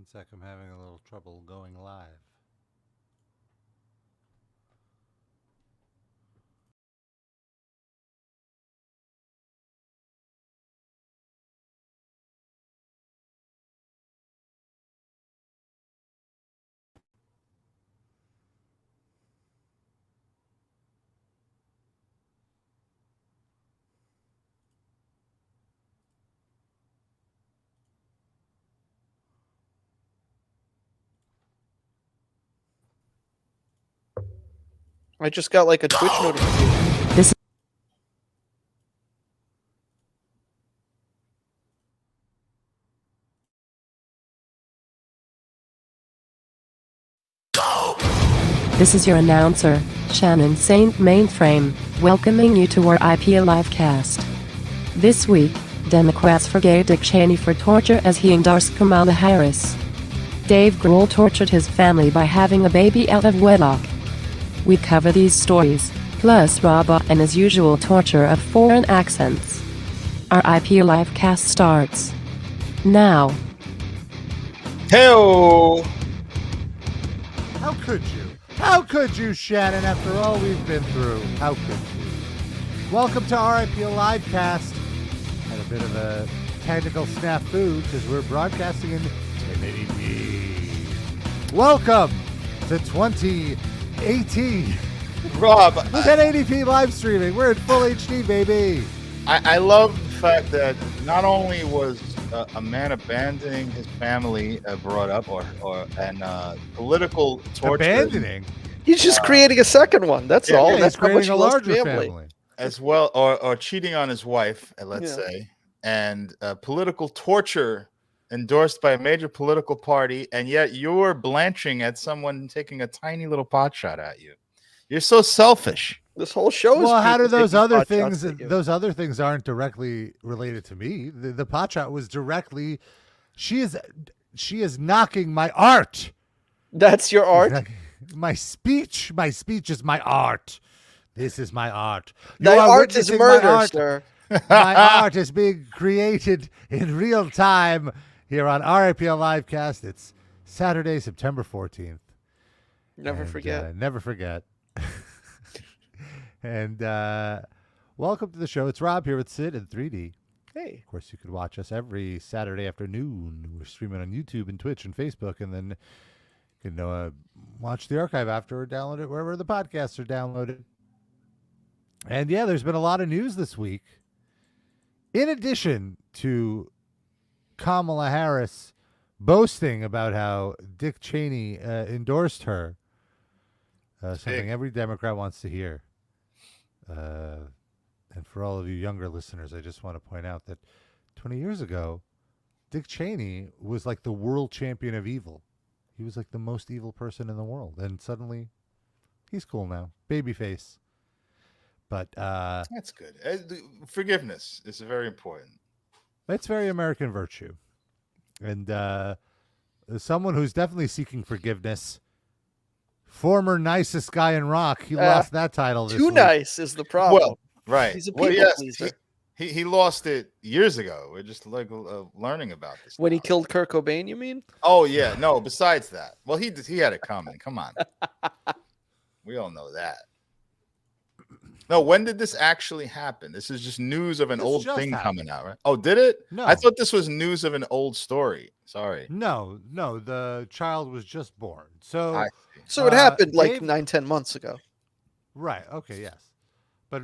sec, I'm having a little trouble going live. I just got like a Twitch notification. This This is your announcer, Shannon Saint Mainframe, welcoming you to our IP Livecast. This week, Democrats forgave Dick Cheney for torture as he endorsed Kamala Harris. Dave Grohl tortured his family by having a baby out of wedlock. We cover these stories, plus Rob and his usual torture of foreign accents. Our IP Livecast starts now. Hey-o! How could you? How could you, Shannon, after all we've been through? How could you? Welcome to RIP Livecast. Had a bit of a technical snafu because we're broadcasting in 1080p. Welcome to 2018. Rob, 1080p live streaming. We're in full HD, baby. I love the fact that not only was a man abandoning his family brought up, and political torture, Abandoning? He's just creating a second one. That's all. Yeah, That's he's how much creating he a loves larger family. family. as well, or cheating on his wife, let's say, and political torture endorsed by a major political party, and yet you're blanching at someone taking a tiny little pot shot at you. You're so selfish. This whole show is. Well, how do people those taking other pot shots things? at you. Those other things aren't directly related to me. The pot shot was directly. She is knocking my art. That's your art. My speech is my art. This is my art. You That are art is witnessing my murder, art. sir. My art is being created in real time here on RIPL Livecast. It's Saturday, September 14th. Never forget. Never forget. And welcome to the show. It's Rob here with Sid in 3D. Hey. Of course, you can watch us every Saturday afternoon. We're streaming on YouTube and Twitch and Facebook, and then you can watch the archive after or download it wherever the podcasts are downloaded. And yeah, there's been a lot of news this week. In addition to Kamala Harris boasting about how Dick Cheney endorsed her, something every Democrat wants to hear. And for all of you younger listeners, I just want to point out that 20 years ago, Dick Cheney was like the world champion of evil. He was like the most evil person in the world. And suddenly, he's cool now. Babyface. But That's good. Forgiveness is very important. it's very American virtue. And someone who's definitely seeking forgiveness, former nicest guy in rock, he lost that title this Too week. nice is the problem. Well, right. He's a people pleaser. He lost it years ago. We're just like learning about this. When he now. killed Kurt Cobain, you mean? Oh yeah, no. Besides that, well, he had it coming. Come on, we all know that. No, when did this actually happen? This is just news of an This old just thing happened. coming out, right? Oh, did it? No. I thought this was news of an old story. Sorry. No, the child was just born. So, I see. So it happened like Dave- 9-10 months ago. right. Okay. Yes. But,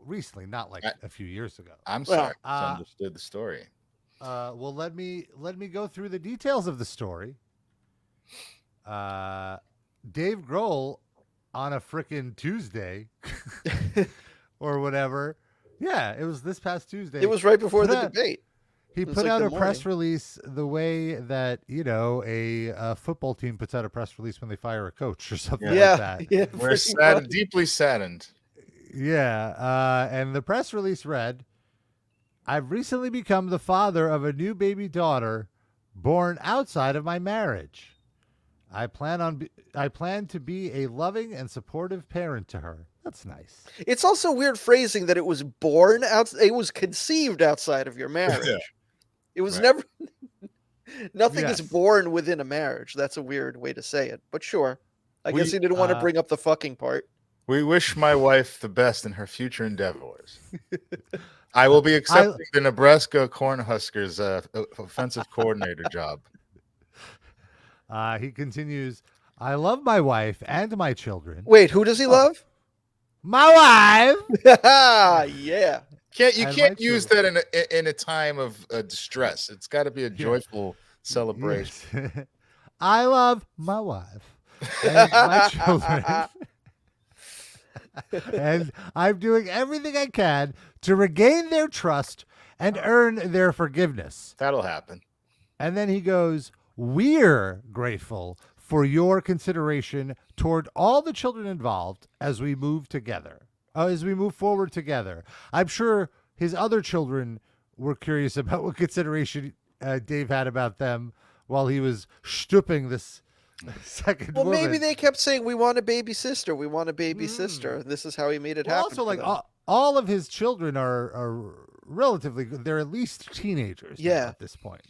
recently, not like a few years ago. I'm Well, sorry. I misunderstood the story. Well, let me go through the details of the story. Dave Grohl on a frickin' Tuesday or whatever. Yeah, it was this past Tuesday. It was right before the Put out- debate. He It was put like out the a press morning. release the way that, a football team puts out a press release when they fire a coach or something like Yeah. that. Yeah. We're pretty sad, much. deeply saddened. Yeah, and the press release read, "I've recently become the father of a new baby daughter born outside of my marriage. I plan to be a loving and supportive parent to her." That's nice. It's also weird phrasing that it was born out. It was conceived outside of your marriage. Yeah. It was Right. never. Nothing is Yes. born within a marriage. That's a weird way to say it, but sure. I guess he didn't want to bring up the fucking part. We wish my wife the best in her future endeavors. I will be accepting the Nebraska Cornhuskers offensive coordinator job. He continues, I love my wife and my children. Wait, who does he love? My wife! Yeah. You can't use that in a time of distress. It's got to be a joyful celebration. Yes. I love my wife and my children. And I'm doing everything I can to regain their trust and earn their forgiveness. That'll happen. And then he goes, we're grateful for your consideration toward all the children involved as we move forward together. I'm sure his other children were curious about what consideration Dave had about them while he was stooping this second woman. Maybe they kept saying, we want a baby sister. We want a baby sister. This is how he made it happen. Also, like all of his children are relatively good. They're at least teenagers at this point.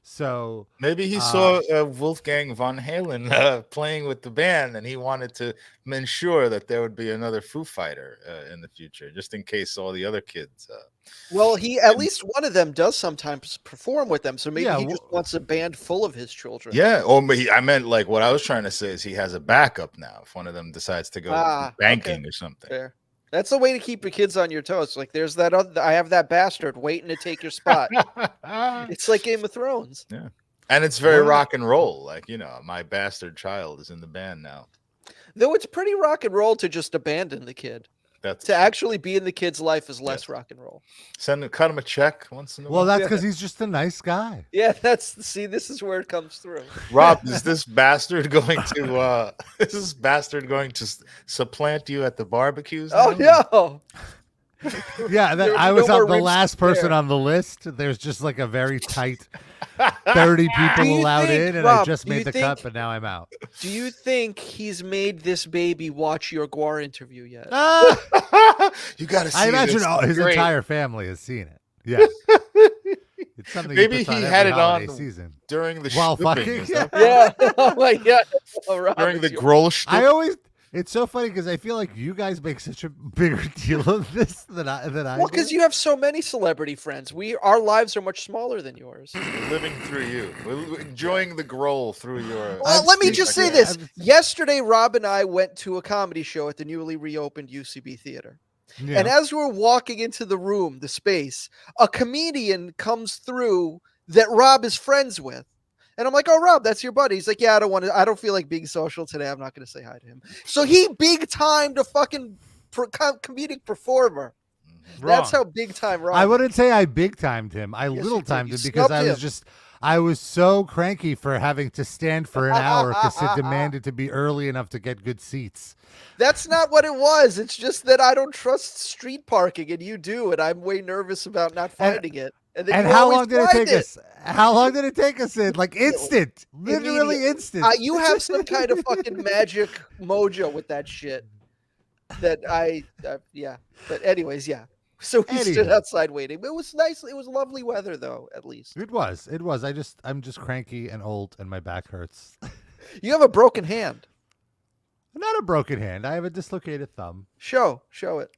So maybe he saw Wolfgang von Halen playing with the band, and he wanted to ensure that there would be another Foo Fighter in the future, just in case all the other kids. Well, at least one of them does sometimes perform with them, so maybe he just wants a band full of his children. Yeah, or I meant like what I was trying to say is he has a backup now if one of them decides to go banking or something. Fair. That's the way to keep your kids on your toes. Like, there's that other, I have that bastard waiting to take your spot. It's like Game of Thrones. Yeah. And it's very rock and roll. Like, my bastard child is in the band now. Though it's pretty rock and roll to just abandon the kid. To actually be in the kid's life is less rock and roll. Cut him a check once in a while. Well, that's because he's just a nice guy. Yeah, this is where it comes through. Rob, is this bastard going to supplant you at the barbecues now? Oh no. Yeah, I was the last person on the list. There's just like a very tight 30 people allowed in, and Rob, I just made the cut, but now I'm out. Do you think he's made this baby watch your Guar interview yet? You got to see. I imagine his entire family has seen it. Yeah. It's something maybe he had it on season during the while fucking. Yeah. Oh my god. Oh, Rob, during the Grohl. It's so funny because I feel like you guys make such a bigger deal of this than I Well, because you have so many celebrity friends. Our lives are much smaller than yours. We're living through you. We're enjoying the Grohl through your... Well, let me just say this. Yesterday, Rob and I went to a comedy show at the newly reopened UCB Theater. Yeah. And as we're walking into the room, the space, a comedian comes through that Rob is friends with. And I'm like, oh, Rob, that's your buddy. He's like, yeah, I don't feel like being social today. I'm not going to say hi to him. So he big timed a fucking comedic performer. Wrong. That's how big time Rob. I wouldn't say I big timed him. I little timed him because I was so cranky for having to stand for an hour because it demanded to be early enough to get good seats. That's not what it was. It's just that I don't trust street parking and you do. And I'm way nervous about not finding it. And how long did it take us? How long did it take us in? Like instant, literally instant. You have some kind of fucking magic mojo with that shit. That yeah. But anyways, yeah. So we stood outside waiting. But it was nice. It was lovely weather, though. At least it was. It was. I'm just cranky and old, and my back hurts. You have a broken hand. Not a broken hand. I have a dislocated thumb. Show it.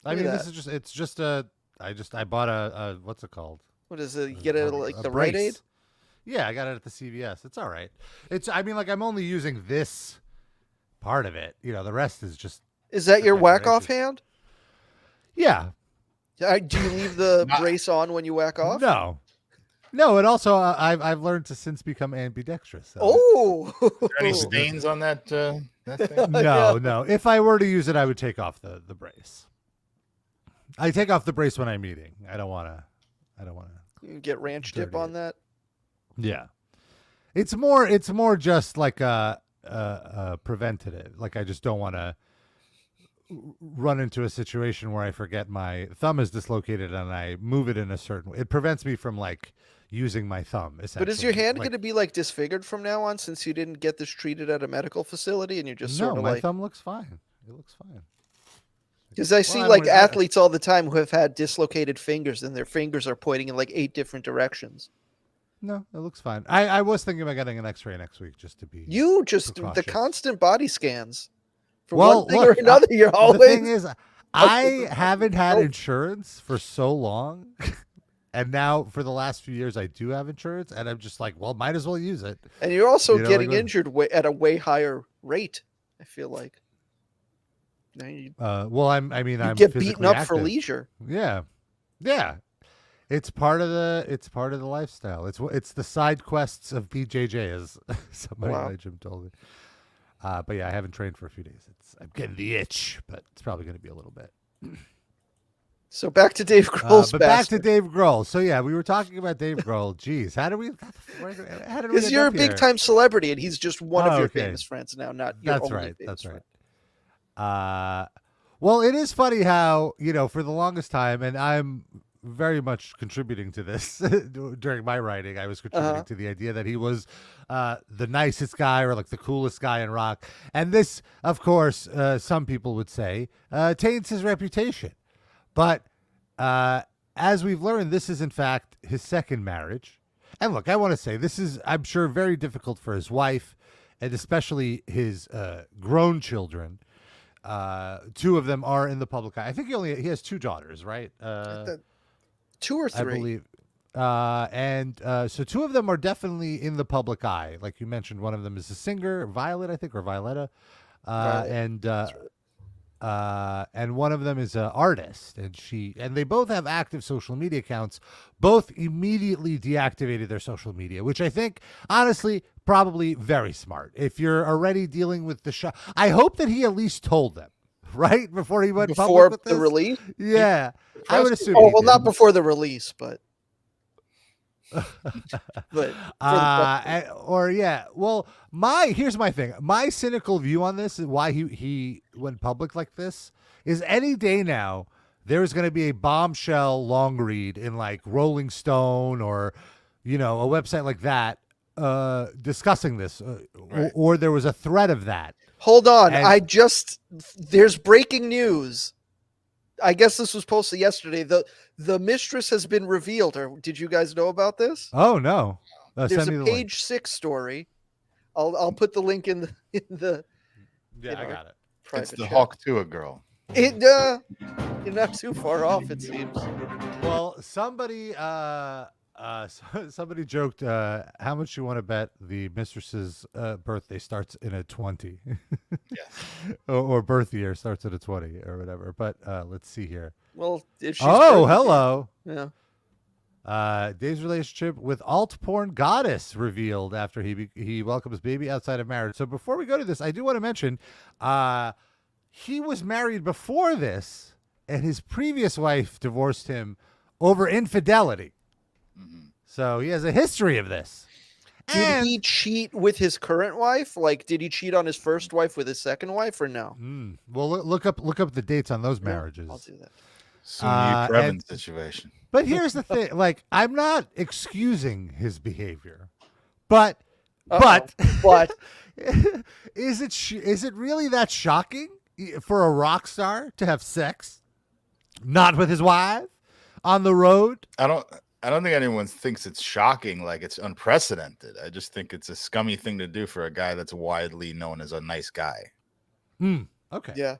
I mean, this is just. It's just a. I bought a what's it called? What is it? You get it like the Rite Aid? Yeah, I got it at the CVS. It's all right. I'm only using this part of it. The rest is just. Is that your whack off hand? Yeah. Do you leave the brace on when you whack off? No. No, and also I've learned to since become ambidextrous. So. Oh. Any stains on that thing? No. If I were to use it, I would take off the brace. I take off the brace when I'm eating. I don't want to. You get ranch dip on that. Yeah, it's more just like a preventative. Like I just don't want to run into a situation where I forget my thumb is dislocated and I move it in a certain way. It prevents me from like using my thumb. But is your hand going to be like disfigured from now on since you didn't get this treated at a medical facility and you're just sort of my thumb looks fine. It looks fine. Because I see athletes all the time who have had dislocated fingers and their fingers are pointing in like 8 different directions. No, it looks fine. I was thinking about getting an X-ray next week just to be. The constant body scans. For well, one thing look, or another, you're always. The thing is, I haven't had insurance for so long, and now for the last few years I do have insurance, and I'm just like, well, might as well use it. And you're also getting injured at a way higher rate. I feel like. Well, I'm get beaten up active. for leisure. Yeah. It's part of the lifestyle. It's the side quests of BJJ, as somebody in my gym told me. But yeah, I haven't trained for a few days. I'm getting the itch, but it's probably going to be a little bit. So back to Dave Grohl's back to Dave Grohl. So yeah, we were talking about Dave Grohl. Jeez, how did we? Because you're a big time celebrity, and he's just one of your famous friends now, not your only famous friend. Well, it is funny how for the longest time, and I'm very much contributing to this during my writing. I was contributing to the idea that he was the nicest guy or like the coolest guy in rock. And this, of course, some people would say, taints his reputation. But as we've learned, this is in fact his second marriage. And look, I want to say this is, I'm sure, very difficult for his wife and especially his grown children. Two of them are in the public eye. I think he has two daughters, right? 2 or 3, I believe. So two of them are definitely in the public eye. Like you mentioned, one of them is a singer, Violet, I think, or Violetta. And one of them is an artist, and they both have active social media accounts. Both immediately deactivated their social media, which I think, honestly, probably very smart. If you're already dealing with the show, I hope that he at least told them right before he went public with the release. Yeah, I would assume. Oh well, not before the release, but. Well, here's my thing. My cynical view on this is why he went public like this is any day now there's going to be a bombshell long read in like Rolling Stone or a website like that discussing this or there was a thread of that. Hold on, there's breaking news. I guess this was posted yesterday. The mistress has been revealed. Or did you guys know about this? Oh no! There's a page 6 story. I'll put the link in the. Yeah, I got it. It's the Hawk Tuah girl. You're not too far off, it seems. Well, somebody joked how much you want to bet the mistress's birthday starts in a 20. Yes. or birth year starts at a 20 or whatever. But let's see here. Well, if she's hello. Yeah. Dave's relationship with alt porn goddess revealed after he welcomes baby outside of marriage. So before we go to this, I do want to mention he was married before this, and his previous wife divorced him over infidelity. Mm-hmm. So he has a history of this. Did he cheat with his current wife? Like, did he cheat on his first wife with his second wife, or no? Well, look up the dates on those marriages. I'll do that. Sunyi Previn situation. But here's the thing: like, I'm not excusing his behavior, but is it really that shocking for a rock star to have sex, not with his wife, on the road? I don't think anyone thinks it's shocking, like it's unprecedented. I just think it's a scummy thing to do for a guy that's widely known as a nice guy. Okay. Yeah.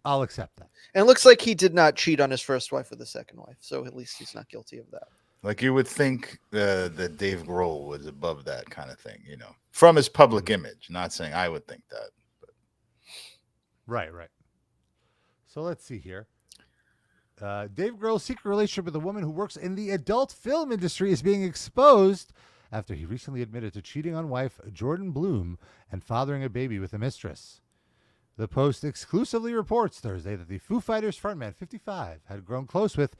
I'll accept that. And it looks like he did not cheat on his first wife with the second wife, so at least he's not guilty of that. Like you would think that Dave Grohl was above that kind of thing, from his public image. Not saying I would think that. But. Right. So let's see here. Dave Grohl's secret relationship with a woman who works in the adult film industry is being exposed after he recently admitted to cheating on wife Jordan Bloom and fathering a baby with a mistress. The Post exclusively reports Thursday that the Foo Fighters frontman, 55, had grown close with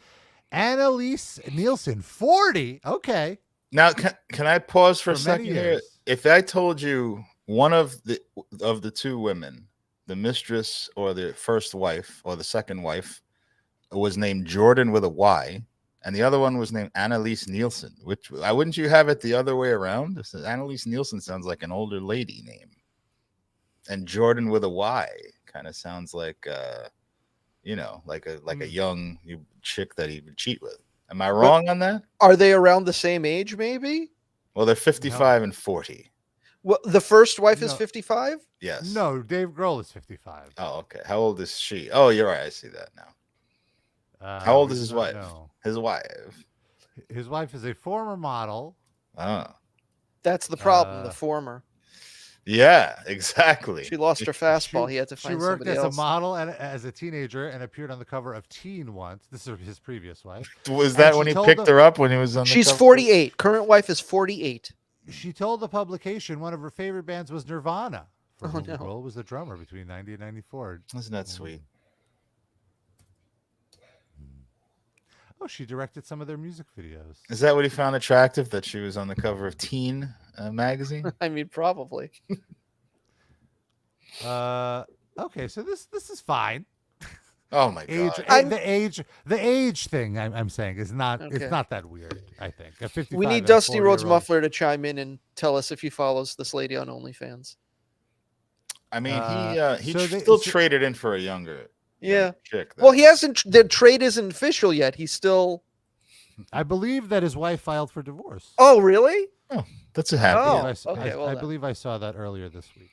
Annalise Nielsen, 40. Okay. Now, can I pause for a second here? If I told you one of the two women, the mistress or the first wife or the second wife, was named Jordan with a Y, and the other one was named Annalise Nielsen, wouldn't you have it the other way around? Annalise Nielsen sounds like an older lady name. And Jordan with a Y kind of sounds like, like a young chick that he would cheat with. Am I wrong on that? Are they around the same age, maybe? Well, they're 55 and 40. Well, the first wife is No. 55? Yes. No, Dave Grohl is 55. Oh, okay. How old is she? Oh, you're right. I see that now. How old is his wife? His wife. His wife is a former model. Oh. That's the problem, the former. Yeah, exactly. She lost her fastball. He had to find somebody else. She worked as a model and as a teenager and appeared on the cover of Teen once. This is his previous wife. Was that when he picked her up when he was on the She's cover? 48. Current wife is 48. She told the publication one of her favorite bands was Nirvana. For whom no. Grohl was the drummer between 90 and 94. Isn't that sweet? Oh, she directed some of their music videos. Is that what he found attractive, that she was on the cover of Teen magazine? I mean, probably. Okay, so this is fine. Oh my god! The age thing I'm saying is not it's not that weird. I think a 55. We need Dusty Rhodes Muffler to chime in and tell us if he follows this lady on OnlyFans. I mean, he still traded in for a younger chick. Well, he hasn't. The trade isn't official yet. He's still. I believe that his wife filed for divorce. Oh, really? Oh, that's a happy. Oh, okay. I believe I saw that earlier this week.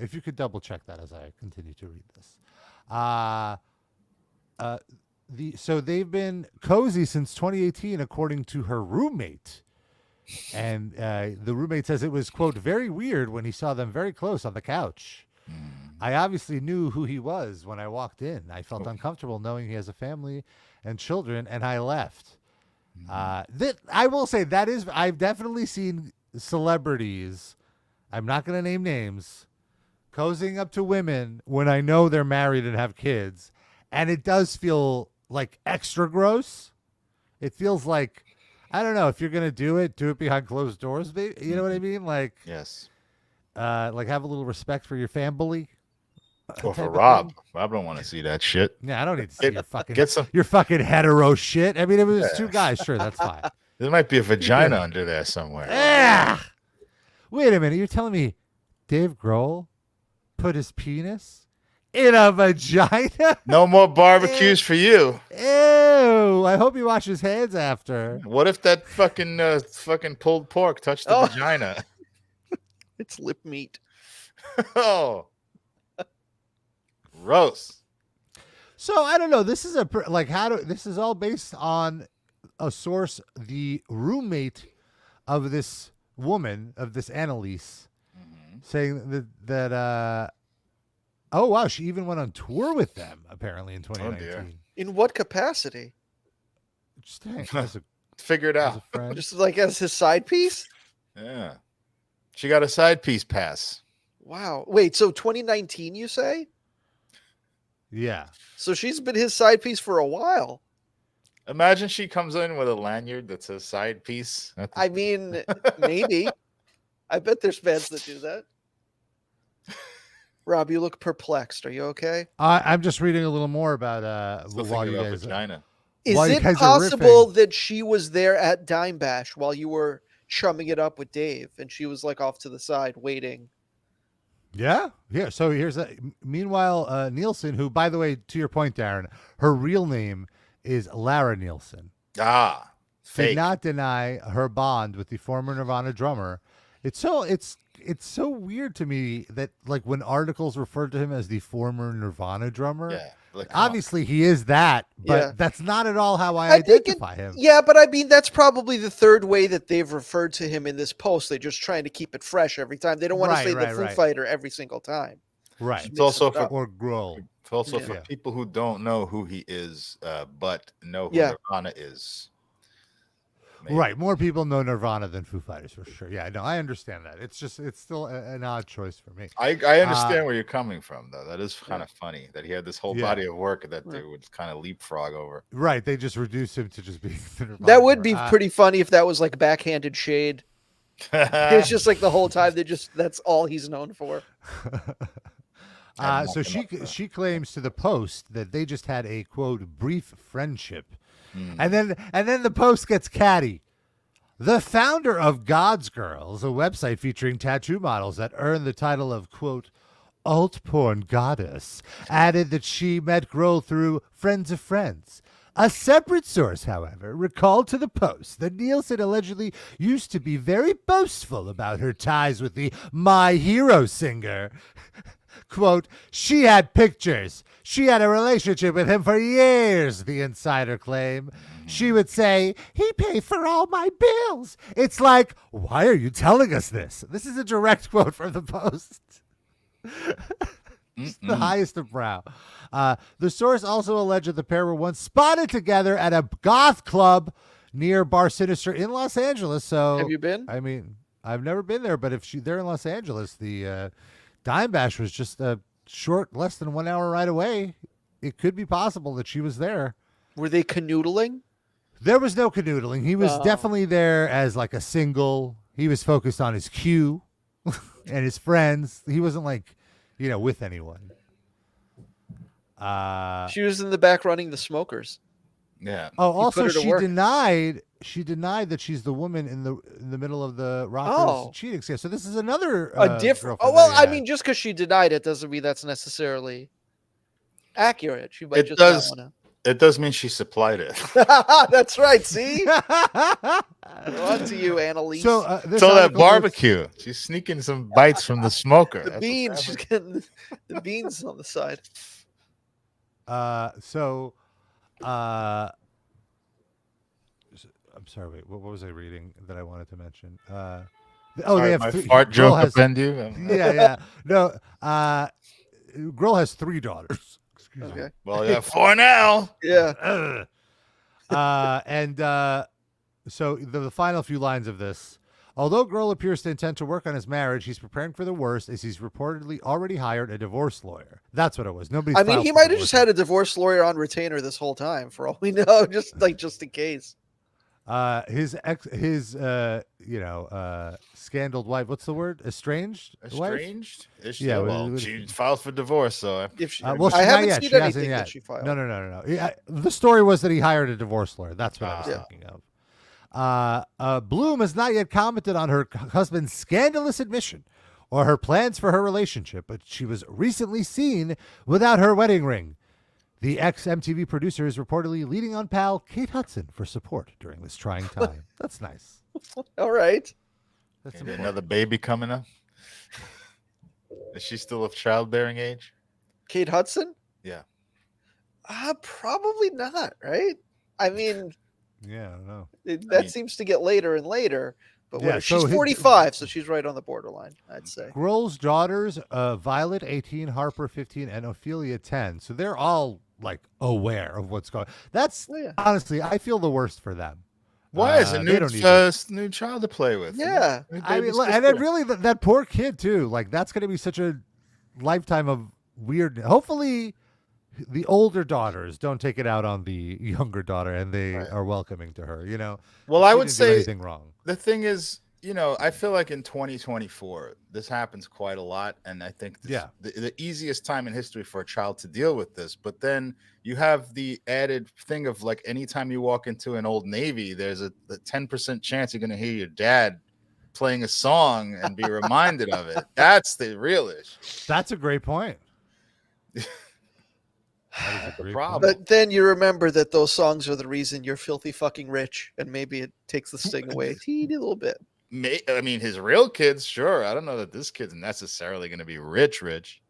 If you could double check that as I continue to read this. So they've been cozy since 2018, according to her roommate. And the roommate says it was, quote, very weird when he saw them very close on the couch. I obviously knew who he was when I walked in. I felt uncomfortable knowing he has a family and children, and I left. I will say I've definitely seen celebrities, I'm not going to name names, cozying up to women when I know they're married and have kids. And it does feel like extra gross. It feels like, I don't know, if you're going to do it behind closed doors, baby. You know what I mean? Like, yes. Like have a little respect for your family. Or for Rob. Rob don't want to see that shit. Yeah, I don't need to see your fucking hetero shit. I mean, if it was two guys, sure, that's fine. There might be a vagina under there somewhere. Yeah. Wait a minute. You're telling me Dave Grohl put his penis in a vagina? No more barbecues for you. Ew. I hope he washes his hands after. What if that fucking pulled pork touched the vagina? It's lip meat. Oh. Gross. So I don't know. This is this is all based on a source, the roommate of this woman, of this Annalise, saying that oh wow, she even went on tour with them apparently in 2019. Oh, in what capacity? Just figure it out. Just like as his side piece? Yeah. She got a side piece pass. Wow. Wait, so 2019 you say? Yeah. So she's been his side piece for a while. Imagine she comes in with a lanyard that says side piece. I mean, maybe. I bet there's fans that do that. Rob, you look perplexed. Are you okay? I'm just reading a little more about while you guys. Vagina. Is it possible that she was there at Dime Bash while you were chumming it up with Dave, and she was like off to the side waiting? Yeah. So here's meanwhile, Nielsen, who, by the way, to your point, Darren, her real name is Lara Nielsen. Fake. Did not deny her bond with the former Nirvana drummer. It's so weird to me that like when articles refer to him as the former Nirvana drummer, obviously he is that, but that's not at all how I identify him. Yeah, but I mean that's probably the third way that they've referred to him in this post. They're just trying to keep it fresh every time. They don't want to say the Foo Fighter every single time. Right. It's also or Grohl. It's also for people who don't know who he is, but know who Nirvana is. Maybe. Right. More people know Nirvana than Foo Fighters for sure. Yeah, no, I understand that. It's still an odd choice for me. I understand where you're coming from, though. That is kind of funny that he had this whole body of work that they would kind of leapfrog over. Right. They just reduced him to just being the Nirvana. That would be pretty funny if that was like backhanded shade. It's just like the whole time that's all he's known for. So she claims to the Post that they just had a quote brief friendship. And then the Post gets catty. The founder of God's Girls, a website featuring tattoo models that earn the title of, quote, alt porn goddess, added that she met Grohl through friends of friends, A separate source, however, recalled to the Post that Nielsen allegedly used to be very boastful about her ties with the My Hero singer. Quote, she had pictures. She had a relationship with him for years, the insider claimed. She would say, he paid for all my bills. It's like, why are you telling us this? This is a direct quote from the Post. The highest of brow. The source also alleged the pair were once spotted together at a goth club near Bar Sinister in Los Angeles. So, have you been? I mean, I've never been there, but if they're in Los Angeles, the Dime Bash was just a short, less than 1 hour ride away. It could be possible that she was there. Were they canoodling? There was no canoodling. He was definitely there as like a single. He was focused on his cue and his friends. He wasn't like, with anyone. She was in the back running the smokers. Yeah. Oh, also she denied that she's the woman in the middle of the Rockers cheating scandal. So this is another a different. Oh well, I mean, just because she denied it doesn't mean that's necessarily accurate. She might just not wanna... It does mean she supplied it. That's right. See, on to you, Annalise. So that barbecue, she's sneaking some bites from the smoker. The beans, she's getting the beans on the side. I'm sorry. Wait, what was I reading that I wanted to mention? They have my three. Fart joke offend you? Yeah. No. Grohl has 3 daughters. Excuse me. Well, yeah, 4 now. Yeah. So the final few lines of this. Although Grohl appears to intend to work on his marriage, he's preparing for the worst as he's reportedly already hired a divorce lawyer. That's what it was. Nobody. I mean, he might have just had a divorce lawyer on retainer this whole time, for all we know, just in case. His scandaled wife. What's the word? Estranged. Estranged? Yeah. Well, she filed for divorce, so. I haven't seen anything that she filed. No. Yeah, the story was that he hired a divorce lawyer. That's what I was thinking of. Bloom has not yet commented on her husband's scandalous admission or her plans for her relationship, but she was recently seen without her wedding ring. The ex-MTV producer is reportedly leaning on pal Kate Hudson for support during this trying time. That's nice. All right. That's another baby coming up. Is she still of childbearing age? Kate Hudson? Yeah. Probably not, right? I mean... Yeah, I don't know. That seems to get later and later. But she's 45, so she's right on the borderline, I'd say. Grohl's daughters, Violet, 18, Harper, 15, and Ophelia, 10. So they're all, aware of what's going on. That's, honestly, I feel the worst for them. Why is a new child to play with? Yeah. I mean, and then really, that poor kid, too. That's going to be such a lifetime of weird. Hopefully... the older daughters don't take it out on the younger daughter, and they are welcoming to her. Well, I would say anything wrong. The thing is, I feel like in 2024, this happens quite a lot, and I think the easiest time in history for a child to deal with this. But then you have the added thing of anytime you walk into an Old Navy, there's a 10% chance you're going to hear your dad playing a song and be reminded of it. That's the real issue. That's a great point. The problem. But then you remember that those songs are the reason you're filthy fucking rich, and maybe it takes the sting away a teeny little bit. I mean, his real kids, sure. I don't know that this kid's necessarily going to be rich.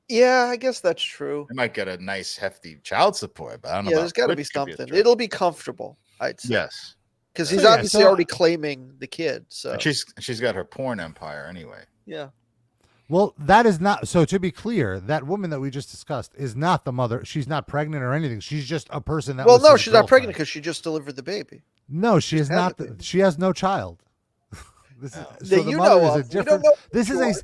Yeah, I guess that's true. They might get a nice, hefty child support, but I don't know. Yeah, there's got to be something. It'll be comfortable, I'd say. Yes. Because he's obviously already claiming the kid. So and she's got her porn empire anyway. Yeah. Well, that is not. So to be clear, that woman that we just discussed is not the mother. She's not pregnant or anything. She's just a person that. Well, no, she's not pregnant because she just delivered the baby. No, she is not. She has no child. This is, so the mother is a different. This is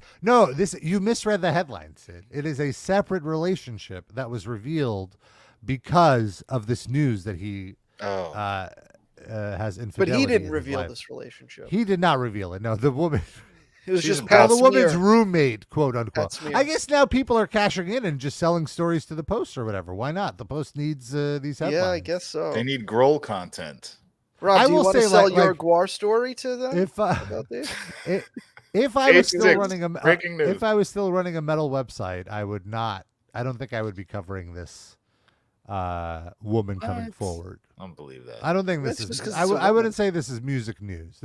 This you misread the headline, Sid. It is a separate relationship that was revealed because of this news that he has infidelity. But he didn't reveal this relationship. He did not reveal it. No, the woman. It was just the woman's roommate, quote unquote. I guess now people are cashing in and just selling stories to the Post or whatever. Why not? The Post needs these headlines. Yeah, I guess so. They need Grohl content. Rob, do you want to sell your Guar story to them? If I was still running if I was still running a metal website, I would not. I don't think I would be covering this woman coming What? forward. I don't believe that. I don't think That's this just is. 'cause I it's a w- I woman. wouldn't say this is music news.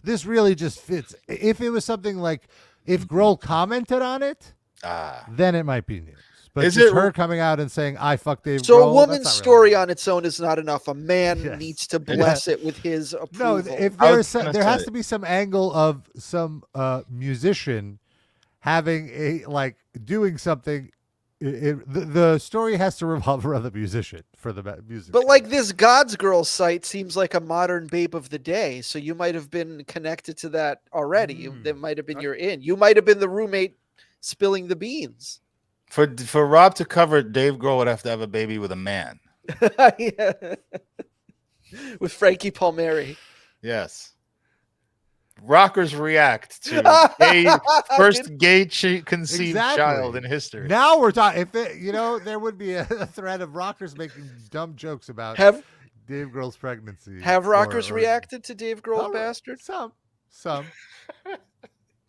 This really just fits. If it was something like if Grohl commented on it, then it might be news. But Is just it- her coming out and saying I fucked Dave So Grohl, a woman's that's not story really on its own is not enough. A man Yes. needs to bless it with his no. approval. If I there was is some, gonna there has say- to be some angle of some musician having a doing something. The story has to revolve around the musician for the music. But like this God's Girl site seems like a modern Babe of the Day, so you might have been connected to that already. That might have been your in. You might have been the roommate spilling the beans. For Rob to cover Dave Grohl would have to have a baby with a man. Yeah. With Frankie Palmieri. Yes. Rockers react to first gay conceived Exactly. child in history. Now we're talking. If there would be a thread of rockers making dumb jokes about Have Dave Grohl's pregnancy. rockers or- reacted to Dave Grohl's Oh, bastard? Some.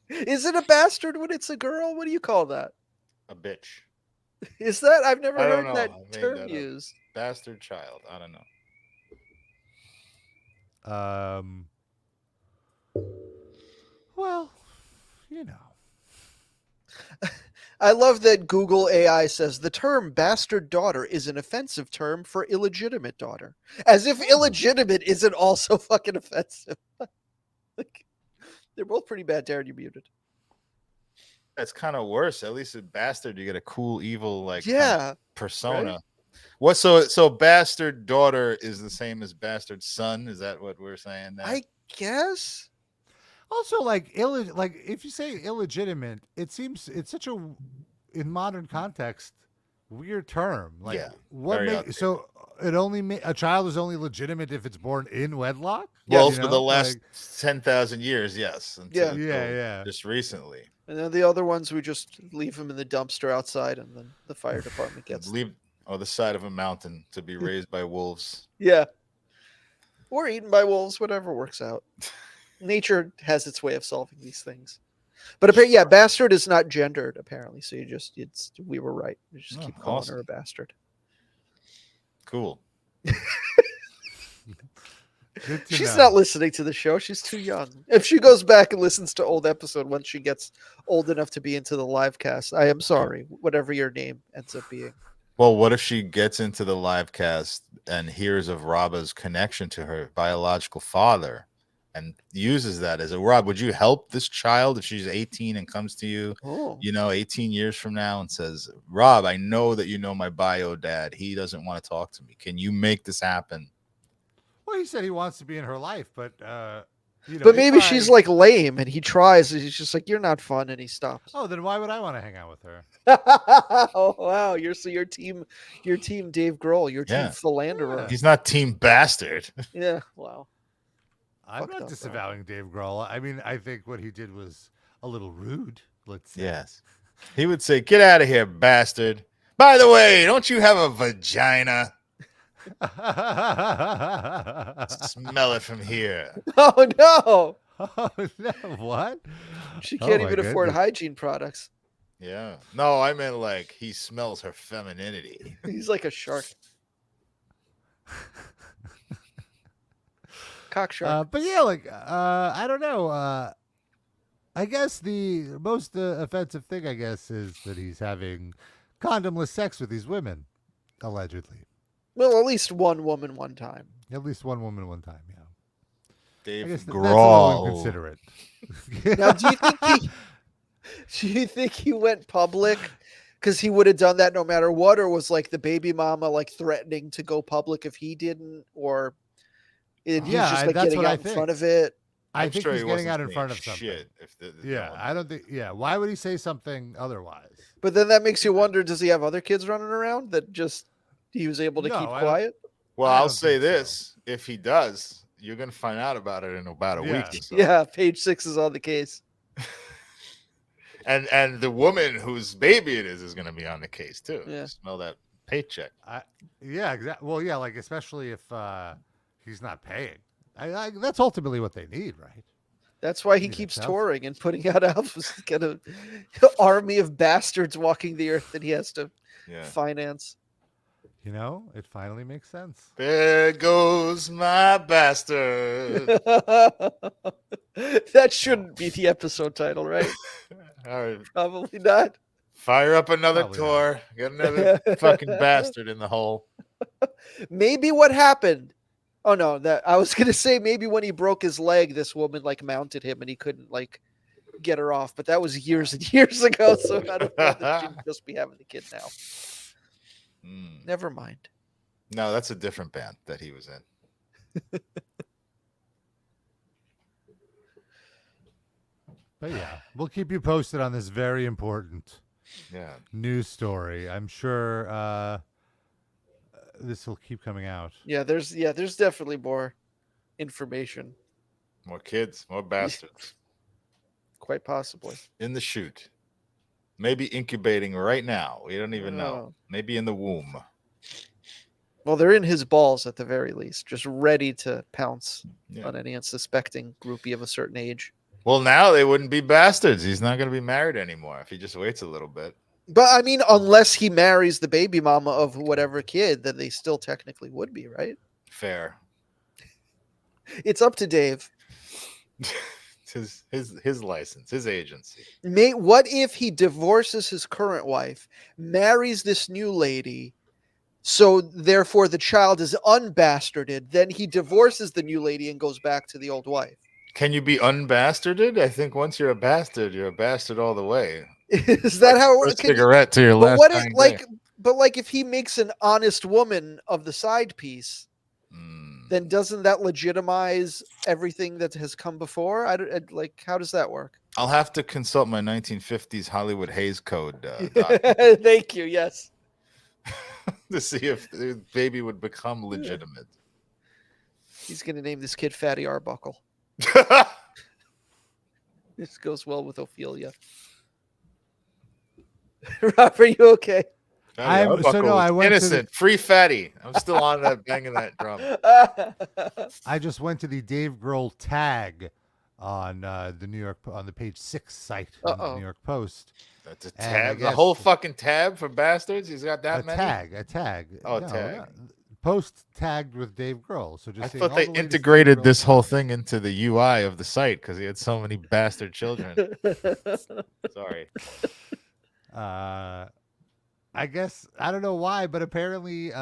Is it a bastard when it's a girl? What do you call that? A bitch. Is that I've never I don't heard know. that I made term that up. used. Bastard child. I don't know. Well, you know. I love that Google AI says the term bastard daughter is an offensive term for illegitimate daughter. As if illegitimate isn't also fucking offensive. Like, they're both pretty bad. Darren, you muted. That's kind of worse. At least a bastard, you get a cool, evil kind Yeah. of persona. Right? What? So bastard daughter is the same as bastard son? Is that what we're saying? There? I guess. Also, if you say illegitimate, it seems it's such a, in modern context, weird term. Like, Yeah, what very make, outdated. so it only a child is only legitimate if it's born in wedlock. Well, You for know? the last 10,000 years, yes. Until Yeah. Just recently. And then the other ones, we just leave them in the dumpster outside, and then the fire department gets them. Leave on the side of a mountain to be raised by wolves. Yeah. Or eaten by wolves, whatever works out. Nature has its way of solving these things. But apparently, yeah, bastard is not gendered, apparently. So we were right. We just keep calling awesome. her a bastard. Cool. Good to She's know. not listening to the show. She's too young. If she goes back and listens to old episode once she gets old enough to be into the live cast, I am sorry, whatever your name ends up being. Well, what if she gets into the live cast and hears of Raba's connection to her biological father and uses that as a Rob, would you help this child if she's 18 and comes to you, 18 years from now and says, Rob, I know that you know my bio dad. He doesn't want to talk to me. Can you make this happen? Well, he said he wants to be in her life, but But maybe she's like lame and he tries and he's just like, you're not fun, and he stops. Oh, then why would I want to hang out with her? Oh wow, your team Dave Grohl, your team philanderer. He's not team bastard. Yeah, wow. I'm not disavowing Dave Grohl. I mean, I think what he did was a little rude. Let's say. Yes. He would say, get out of here, bastard. By the way, don't you have a vagina? Smell it from here. Oh no. Oh no, what? She can't Oh, my even afford goodness. hygiene products. Yeah. No, I meant like he smells her femininity. He's like a shark. Cock shark. But yeah, I don't know. I guess the most offensive thing, I guess, is that he's having condomless sex with these women, allegedly. Well, at least one woman one time. At least one woman one time, yeah. Dave I guess that's a Grohl. little inconsiderate. Now, do you think he went public because he would have done that no matter what, or was like the baby mama like threatening to go public if he didn't, or he's just like that's getting what I out in think. front of it? I I'm think sure he's he getting wasn't out in saying front of something. shit Yeah, I don't think. Yeah, why would he say something otherwise? But then that makes you wonder: does he have other kids running around that just he was able to No, keep I don't- quiet? Well, I I'll don't say think so. this. If he does, you're going to find out about it in about a week or so. Yeah, page 6 is on the case. And the woman whose baby it is going to be on the case, too. Yeah. Smell that paycheck. Yeah, exactly. Well, yeah, like especially if he's not paying. That's ultimately what they need, right? That's why he Need keeps himself. touring and putting out albums. Got an army of bastards walking the earth that he has to Yeah. finance. You know, it finally makes sense. There goes my bastard. That shouldn't be the episode title, right? All right. Probably not. Fire up another Probably tour. Get another fucking bastard in the hole. Maybe what happened. Oh no, that I was gonna say maybe when he broke his leg, this woman like mounted him and he couldn't like get her off. But that was years and years ago, so I don't know that she'd just be having the kid now. Never mind. No, that's a different band that he was in. But yeah, we'll keep you posted on this very important news story. I'm sure this will keep coming out. Yeah, there's definitely more information. More kids, more bastards. Quite possibly. In the chute. Maybe incubating right now. We don't even know. Maybe in the womb. Well, they're in his balls at the very least, just ready to pounce on any unsuspecting groupie of a certain age. Well, now they wouldn't be bastards. He's not going to be married anymore if he just waits a little bit. But I mean, unless he marries the baby mama of whatever kid, then they still technically would be, right? Fair. It's up to Dave. his license, his agency. What if he divorces his current wife, marries this new lady, so therefore the child is unbastarded, then he divorces the new lady and goes back to the old wife? Can you be unbastarded? I think once you're a bastard all the way. Is that how it works? Cigarette to your last dying day. But if he makes an honest woman of the side piece, then doesn't that legitimize everything that has come before? How does that work? I'll have to consult my 1950s Hollywood Hays Code. Thank you. Yes. To see if the baby would become legitimate. He's going to name this kid Fatty Arbuckle. This goes well with Ophelia. Rob, are you okay? I went innocent, free Fatty. I'm still on that, banging that drum. I just went to the Dave Grohl tag on the page 6 site of the New York Post. That's a tab. The whole fucking tab for bastards. He's got that many. A tag. Oh, tag. No. Post tagged with Dave Grohl. So just I thought they integrated this whole thing into the UI of the site because he had so many bastard children. Sorry. I guess I don't know why, but apparently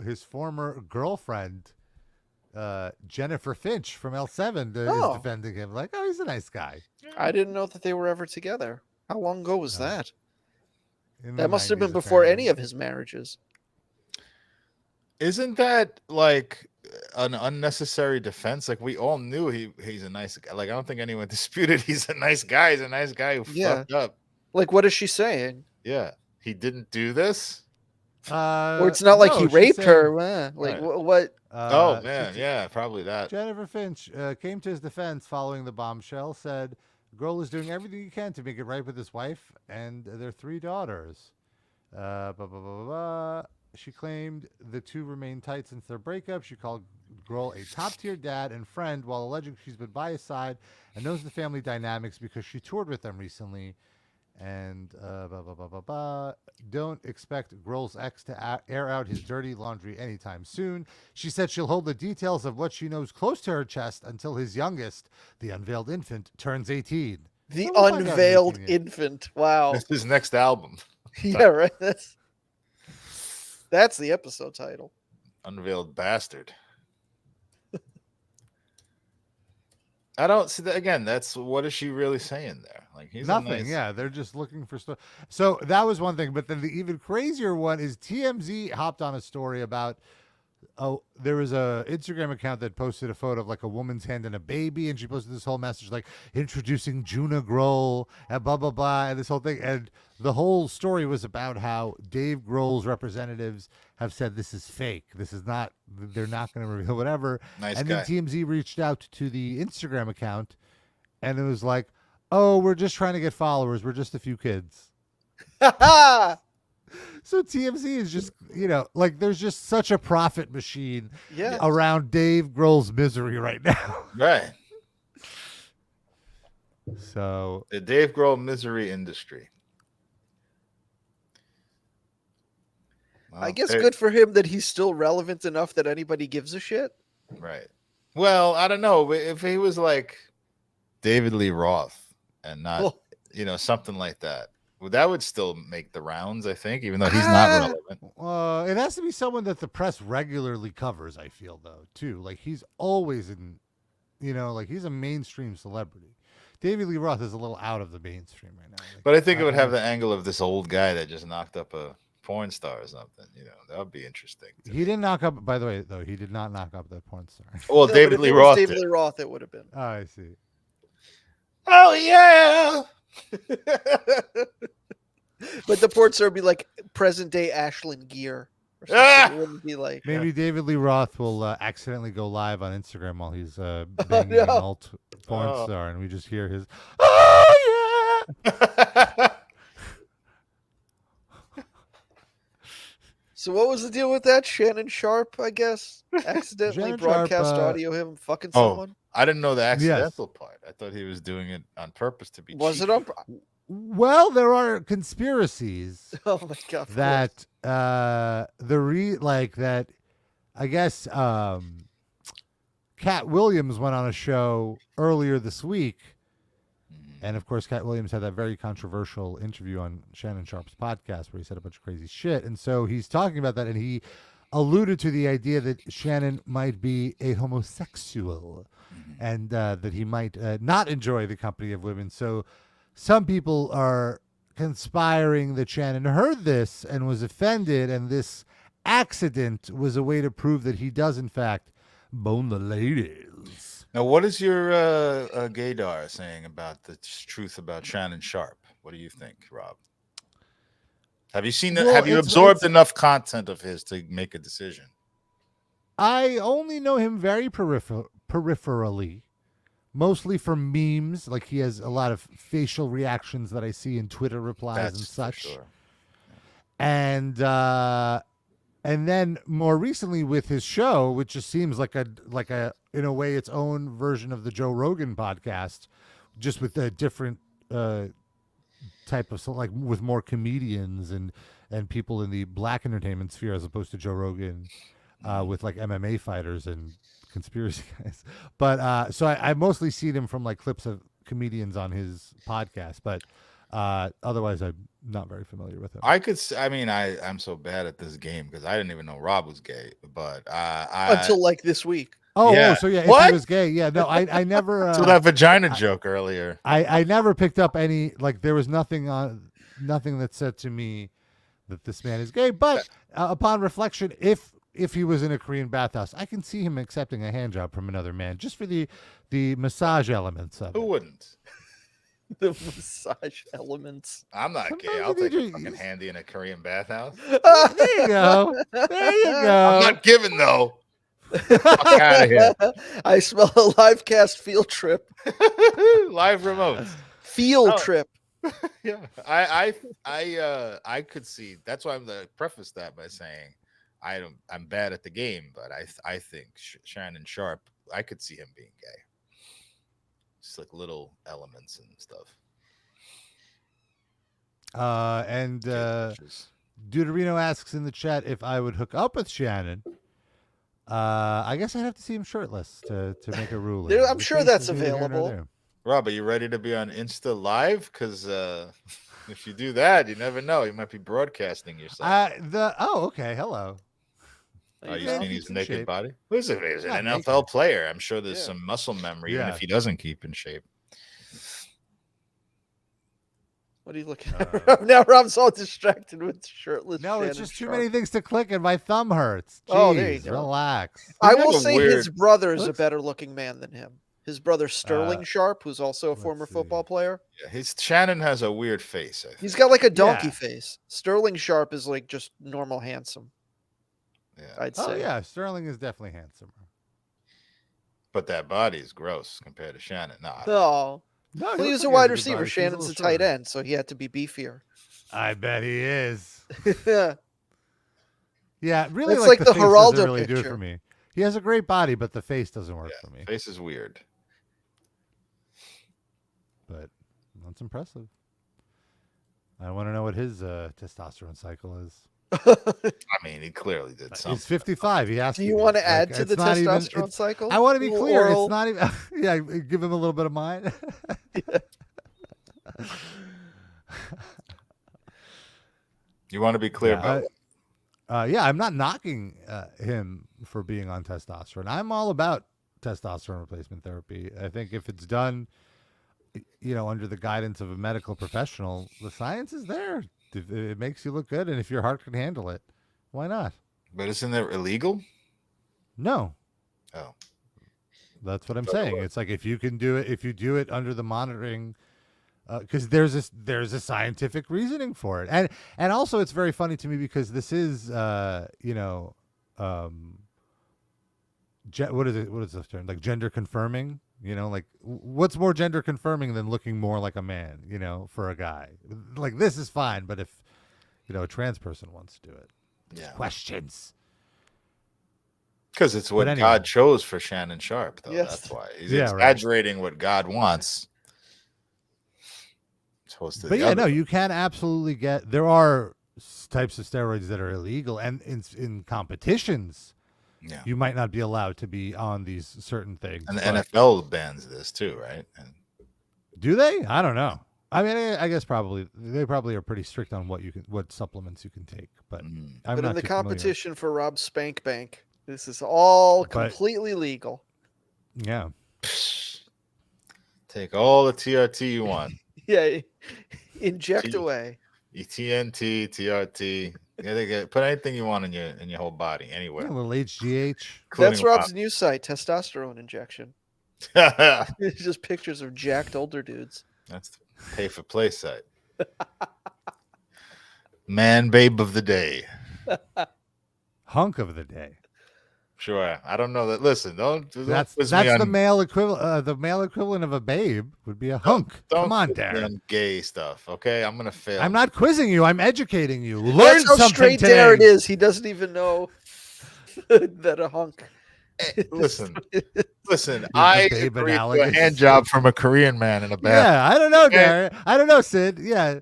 his former girlfriend Jennifer Finch from L7 is defending him. Like, oh, he's a nice guy. I didn't know that they were ever together. How long ago was that? That must have been 90s, before apparently. any of his marriages. Isn't that like an unnecessary defense? Like we all knew he's a nice guy. Like I don't think anyone disputed he's a nice guy. He's a nice guy who fucked up. Like what is she saying? Yeah, he didn't do this. Or it's not like he raped her. Like what? Oh man, yeah, probably that. Jennifer Finch came to his defense following the bombshell. Said Grohl is doing everything he can to make it right with his wife and their 3 daughters. She claimed the two remained tight since their breakup. She called Grohl a top-tier dad and friend while alleging she's been by his side and knows the family dynamics because she toured with them recently. And don't expect Grohl's ex to air out his dirty laundry anytime soon. She said she'll hold the details of what she knows close to her chest until his youngest, the unveiled infant, turns 18. The unveiled infant. Wow. That's his next album. Yeah, right. That's the episode title. Unveiled bastard. I don't see that again. That's what is she really saying there? Like he's nothing. Yeah, they're just looking for stuff. So that was one thing, but then the even crazier one is TMZ hopped on a story about. Oh, there was a Instagram account that posted a photo of like a woman's hand and a baby, and she posted this whole message like introducing Juna Grohl and blah blah blah, and this whole thing. And the whole story was about how Dave Grohl's representatives have said this is fake. This is not. They're not going to reveal whatever. Nice and guy. then TMZ reached out to the Instagram account, and it was like, "Oh, we're just trying to get followers. We're just a few kids." So TMZ is just, like there's just such a profit machine around Dave Grohl's misery right now. Right. So the Dave Grohl misery industry. Well, I guess good for him that he's still relevant enough that anybody gives a shit. Right. Well, I don't know if he was like David Lee Roth and not, something like that. Well, that would still make the rounds, I think, even though he's not relevant. It has to be someone that the press regularly covers, I feel, though, too. Like, he's always in, like, he's a mainstream celebrity. David Lee Roth is a little out of the mainstream right now. Like, but I think it would have the angle of this old guy that just knocked up a porn star or something. That would be interesting. He didn't knock up, by the way, though, he did not knock up the porn star. Well, No, David Lee Roth David Lee Roth, it would have been. Oh, I see. Oh, yeah. But the porn star would be like present day Ashland Gear. Or something. It wouldn't be like maybe David Lee Roth will accidentally go live on Instagram while he's banging an alt porn star, and we just hear his "Oh yeah." So what was the deal with that? Shannon Sharp, I guess, accidentally broadcast audio him fucking someone. I didn't know the accidental part. I thought he was doing it on purpose to be. Was it on? Well, there are conspiracies. Oh my god! That that I guess Cat Williams went on a show earlier this week, and of course Cat Williams had that very controversial interview on Shannon Sharp's podcast where he said a bunch of crazy shit, and so he's talking about that, and he alluded to the idea that Shannon might be a homosexual, and that he might not enjoy the company of women. So some people are conspiring that Shannon heard this and was offended, and this accident was a way to prove that he does, in fact, bone the ladies. Now, what is your gaydar saying about the truth about Shannon Sharp? What do you think, Rob? Have you seen that? Well, have you absorbed enough content of his to make a decision? I only know him very peripherally. Mostly from memes, like he has a lot of facial reactions that I see in Twitter replies and such. Sure. And then more recently with his show, which just seems like a in a way its own version of the Joe Rogan podcast, just with a different type of, like, with more comedians and people in the black entertainment sphere as opposed to Joe Rogan, with like MMA fighters and conspiracy guys. But so I mostly see them from like clips of comedians on his podcast, but otherwise I'm not very familiar with him. I'm so bad at this game because I didn't even know Rob was gay, but until like this week. So if he was gay, no, I never so that vagina joke earlier. I never picked up any, like, there was nothing that said to me that this man is gay, but upon reflection, if he was in a Korean bathhouse, I can see him accepting a hand job from another man just for the massage elements of it. Who wouldn't? The massage elements. I'm not gay. I'll take a fucking handy in a Korean bathhouse. There you go. I'm not giving, though. Fuck out of here. I smell a Livecast field trip. Live remote. Field trip. Yeah. I could see. That's why I'm going to preface that by saying I'm bad at the game, but I think Shannon Sharp, I could see him being gay. Just like little elements and stuff. And Deuterino asks in the chat if I would hook up with Shannon. I guess I'd have to see him shirtless to make a ruling. I'm sure that's available. Rob, are you ready to be on Insta Live? Because if you do that, you never know. You might be broadcasting yourself. Okay. Hello. Are you seeing his naked body? Listen, he's an NFL player. I'm sure there's some muscle memory, even if he doesn't keep in shape. What are you looking at? Now Rob's all distracted with shirtless. No, Shannon it's just Sharp. too many things to click and my thumb hurts. Jeez, there you go. Relax. I will say his brother is a better looking man than him. His brother Sterling Sharp, who's also a former football player. Yeah, Shannon has a weird face. I think. He's got like a donkey face. Sterling Sharp is like just normal handsome. Yeah. I'd say. Oh yeah, Sterling is definitely handsomer. But that body is gross compared to Shannon. No, he was a wide receiver. Shannon's a tight end, so he had to be beefier. I bet he is. Yeah. Yeah, really. It's like the face Geraldo doesn't really picture. do it for me. He has a great body, but the face doesn't work for me. Face is weird. But that's impressive. I want to know what his testosterone cycle is. I mean, he clearly did something. He's 55. He has Do to. you be. want to add Like, to the it's not even- testosterone cycle? I want to be clear. Oral- It's not even. Yeah, give him a little bit of mine. You want to be clear about it? Yeah, I'm not knocking him for being on testosterone. I'm all about testosterone replacement therapy. I think if it's done, under the guidance of a medical professional, the science is there. It makes you look good, and if your heart can handle it, why not? But isn't it illegal? No. Oh. That's what I'm saying. It's like if you can do it, if you do it under the monitoring, because there's a scientific reasoning for it, and also it's very funny to me because this is what is it? What is this term? Like gender confirming? Like what's more gender confirming than looking more like a man? For a guy, like this is fine, but if a trans person wants to do it, Yeah. questions. Because it's what anyway. God chose for Shannon Sharp, though. Yes. That's why he's Yeah, exaggerating what God wants. Opposed to But the other. you can absolutely get. There are types of steroids that are illegal, and in competitions, Yeah. you might not be allowed to be on these certain things. And the but- NFL bans this too, right? And Do they? I don't know. I mean, I guess they probably are pretty strict on what supplements you can take. But I'm But not in the too familiar. competition for Rob's Spank Bank, this is all But- completely legal. Yeah. take all the TRT you want. Yeah, inject Gee. away. TNT, TRT. Put anything you want in your whole body, anywhere. A little HGH. That's including Rob's new site, testosterone injection. That's It's just pictures of jacked older dudes. the pay for play site. Man babe of the day. Hunk of the day. Sure. I don't know that. Listen, don't That's quiz me the on- male equivalent. The male equivalent of a babe would be a hunk. don't Come on, quiz me Darren. on gay stuff. Okay, I'm gonna fail. I'm not quizzing you. I'm educating you. Learn That's how something straight today. Darren is. He doesn't even know that a hunk. Listen. the I babe agreed to a analogous. hand job from a Korean man in a bath. Yeah, I don't know, Okay. Darren. I don't know, Sid. Yeah.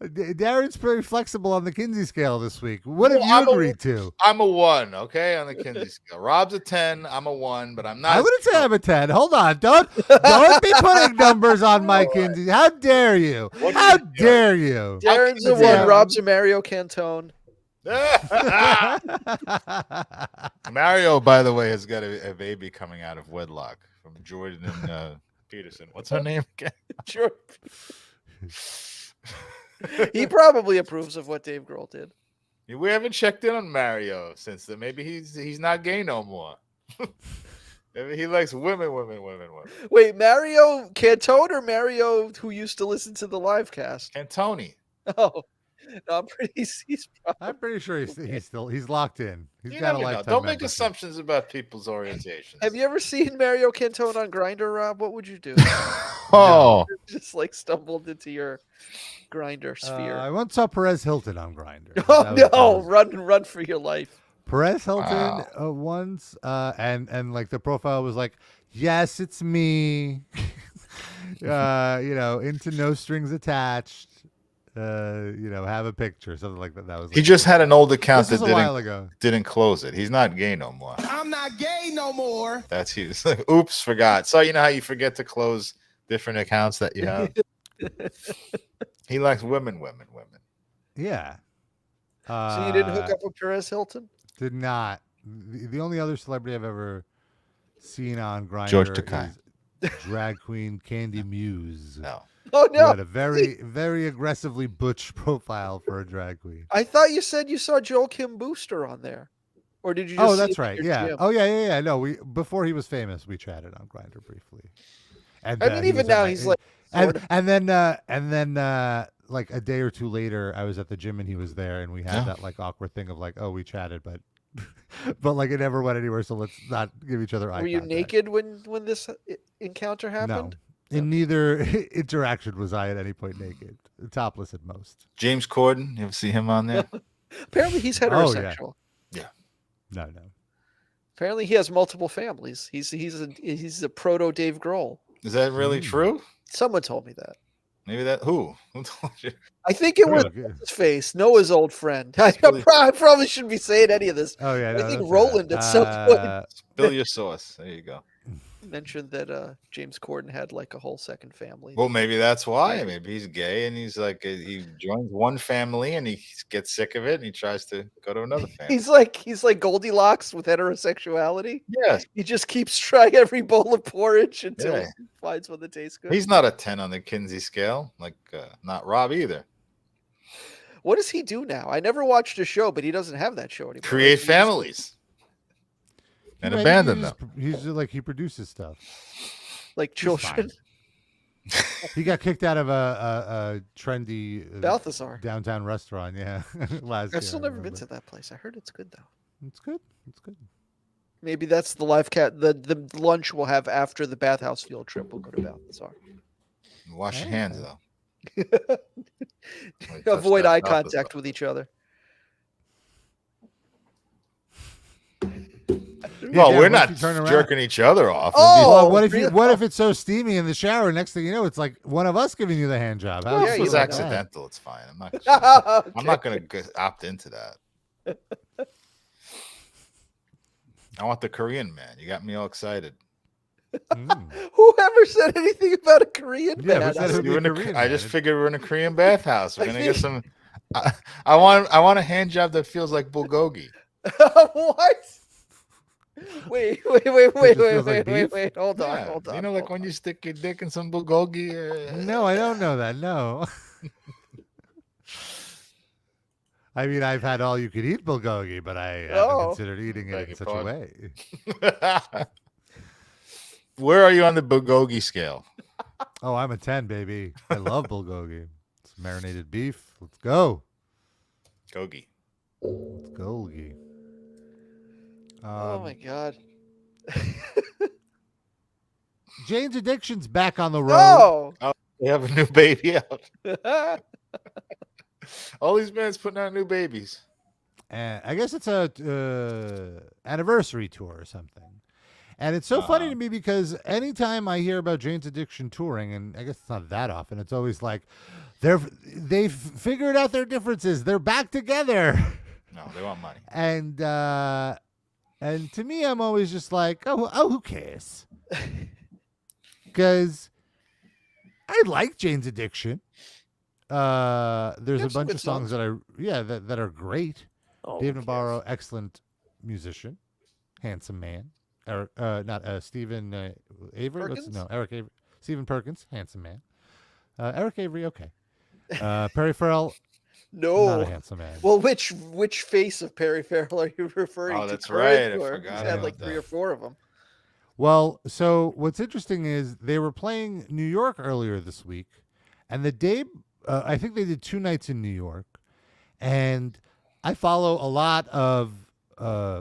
Darren's pretty flexible on the Kinsey scale this week. What Well, have you agreed to? I'm a 1, okay, on the Kinsey scale. Rob's a 10. I'm a 1, but I'm not. I wouldn't say I'm a 10. Hold on. Don't be putting numbers on my Kinsey. How dare you? What are How you doing? dare you? Darren's a can you one. do? Rob's a Mario Cantone. Mario, by the way, has got a baby coming out of wedlock from Jordan and Peterson. What's her name again? Sure. He probably approves of what Dave Grohl did. We haven't checked in on Mario since then. Maybe he's not gay no more. Maybe he likes women. Wait, Mario Cantone or Mario who used to listen to the live cast? And Tony. Oh, no, I'm pretty. He's probably, I'm pretty sure he's locked in. He's You got a never know. lifetime Don't make membership. assumptions about people's orientations. have you ever seen Mario Cantone on Grinder, Rob? What would you do? Oh, Just like stumbled into your Grinder sphere. I once saw Perez Hilton on Grindr. Oh no! Run for your life. Perez Hilton Wow. once, and like the profile was like, yes, it's me. Into no strings attached. Have a picture, something like that. That was. he like, just had an old account this that was a while ago. didn't close it. He's not gay no more. I'm not gay no more. That's huge. Oops, forgot. So you know how you forget to close different accounts that you have. He likes women. Yeah. So you didn't hook up with Perez Hilton? Did not. The only other celebrity I've ever seen on Grindr George Takei. is drag queen Candy Muse. No. Oh Who no! had a very, very aggressively butch profile for a drag queen. I thought you said you saw Joel Kim Booster on there, or did you? Just Oh, see that's him at right. your Yeah. gym? Oh, yeah. No, before he was famous, we chatted on Grindr briefly. And I mean, he even was at now my- he's like, and then like a day or two later, I was at the gym and he was there, and we had Yeah. that like awkward thing of like, oh, we chatted, but but like it never went anywhere. So let's not give each other eye were you contact. naked when this encounter happened? No. In neither interaction was I at any point naked, topless at most. James Corden, you ever see him on there? Apparently, he's Oh, yeah. heterosexual. No. Apparently, he has multiple families. He's a proto Dave Grohl. Is that really true? Someone told me that. Maybe that who told you? I think it was his face, Noah's old friend. I probably shouldn't be saying any of this. Oh yeah, no, I think that's Roland right. at some point Spill your sauce. There you go. mentioned that James Corden had like a whole second family. Well, maybe that's why. Maybe he's gay and he's like he joins one family and he gets sick of it and he tries to go to another family. He's like Goldilocks with heterosexuality. Yes. He just keeps trying every bowl of porridge until he finds one that tastes good. He's not a 10 on the Kinsey scale, like not Rob either. What does he do now? I never watched a show, but he doesn't have that show anymore. Create families. And abandon them. He's like he produces stuff like children. He got kicked out of a trendy Balthazar downtown restaurant. Yeah, last year. I've still never been to that place. I heard it's good though. It's good. It's good. Maybe that's the live cat. The lunch we'll have after the bathhouse field trip. We'll go to Balthazar. Wash your hands though. Avoid eye contact with each other. Well, we're not jerking each other off. Oh, what if it's so steamy in the shower? Next thing you know, it's like one of us giving you the hand job. It was accidental. It's fine. I'm not going to opt into that. I want the Korean man. You got me all excited. Whoever said anything about a Korean bathhouse? I just figured we're in a Korean bathhouse. We're gonna get some. I want a hand job that feels like bulgogi. What? Wait! Hold on. You know, like when you stick your dick in some bulgogi. No, I don't know that. No. I mean, I've had all you could eat bulgogi, but I haven't considered eating it in such a way. Where are you on the bulgogi scale? Oh, I'm a 10, baby. I love bulgogi. It's marinated beef. Let's go. Gogi. Let's gogi. Oh my God. Jane's Addiction's back on the road. No. Oh, they have a new baby out. All these bands putting out new babies. I guess it's a anniversary tour or something. And it's so funny to me because anytime I hear about Jane's Addiction touring, and I guess it's not that often, it's always like they've figured out their differences. They're back together. No, they want money. And to me, I'm always just like, oh, who cares? Because I like Jane's Addiction. There's a bunch of songs that are great. Dave Navarro, excellent musician, handsome man. Eric, Stephen Avery. Eric Avery. Stephen Perkins, handsome man. Eric Avery, okay. Perry Farrell, not a handsome man. Well, which face of Perry Farrell are you referring to? Oh, that's right. I forgot. He's had like 3 or 4 of them. Well, so what's interesting is they were playing New York earlier this week, and the day I think they did 2 nights in New York, and I follow a lot of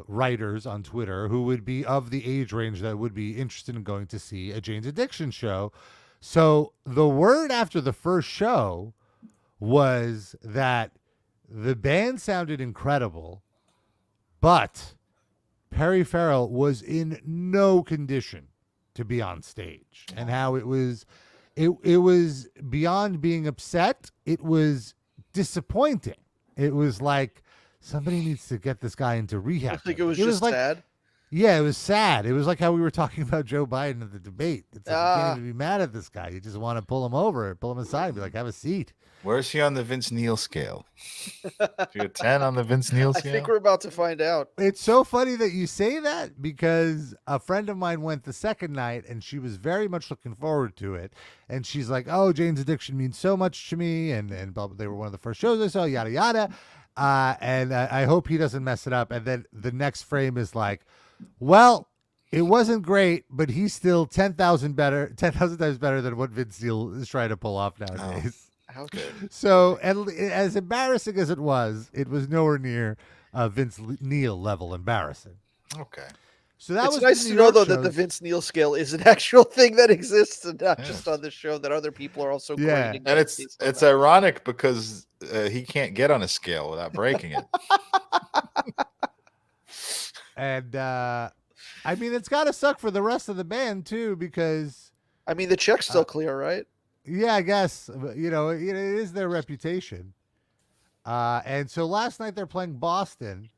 writers on Twitter who would be of the age range that would be interested in going to see a Jane's Addiction show. So the word after the first show was that the band sounded incredible, but Perry Farrell was in no condition to be on stage, and how it was beyond being upset. It was disappointing. It was like, somebody needs to get this guy into rehab. I think it was just sad. Yeah, it was sad. It was like how we were talking about Joe Biden at the debate. It's like you can't even be mad at this guy. You just want to pull him over, pull him aside, and be like, have a seat. Where's he on the Vince Neil scale? You're a 10 on the Vince Neil scale? I think we're about to find out. It's so funny that you say that, because a friend of mine went the second night and she was very much looking forward to it. And she's like, oh, Jane's Addiction means so much to me. And they were one of the first shows I saw, yada, yada. And I hope he doesn't mess it up. And then the next frame is like, well, it wasn't great, but he's still 10,000 times better than what Vince Neil is trying to pull off nowadays. How good. So, and as embarrassing as it was nowhere near Vince Neil level embarrassing. Okay. So that it's was nice to know, though, that the Vince Neil scale is an actual thing that exists, and not just on this show, that other people are also great. And it's ironic because he can't get on a scale without breaking it. And I mean, it's got to suck for the rest of the band too, because I mean, the check's still clear, right? Yeah, I guess. You know, it is their reputation. And so last night they're playing Boston.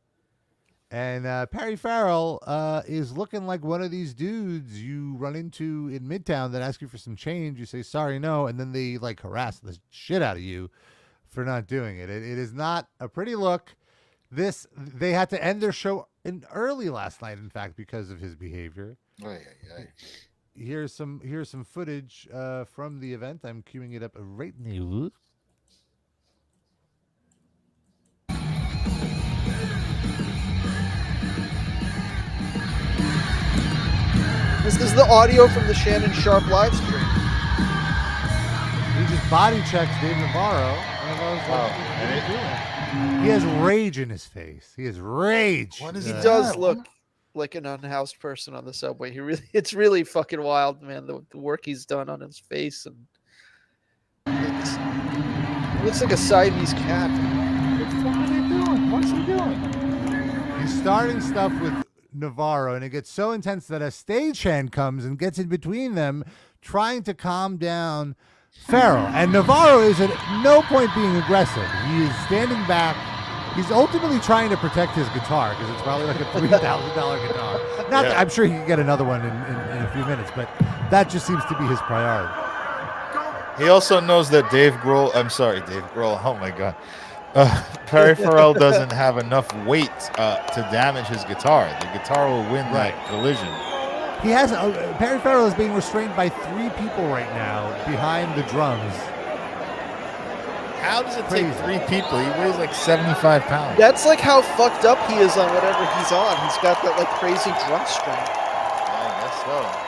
And Perry Farrell is looking like one of these dudes you run into in Midtown that ask you for some change. You say, sorry, no. And then they like harass the shit out of you for not doing it. It is not a pretty look. They had to end their show early last night, in fact, because of his behavior. Here's some footage from the event. I'm queuing it up right now. This is the audio from the Shannon Sharp live stream. He just body checks Dave Navarro. And I was like, what are you doing? He has rage in his face. He has rage. He does look like an unhoused person on the subway. It's really fucking wild, man. The work he's done on his face, and it looks like a Siamese cat. What the fuck are they doing? What's he doing? He's starting stuff with Navarro, and it gets so intense that a stagehand comes and gets in between them, trying to calm down Farrell. And Navarro is at no point being aggressive. He is standing back. He's ultimately trying to protect his guitar because it's probably like a $3,000 guitar. I'm sure he can get another one in a few minutes, but that just seems to be his priority. He also knows that Dave Grohl. Oh my God. Perry Farrell doesn't have enough weight to damage his guitar. The guitar will win that collision. He has Perry Farrell is being restrained by 3 people right now behind the drums. How does it take 3 people? He weighs like 75 pounds. That's like how fucked up he is on whatever he's on. He's got that like crazy drum strength. I guess so.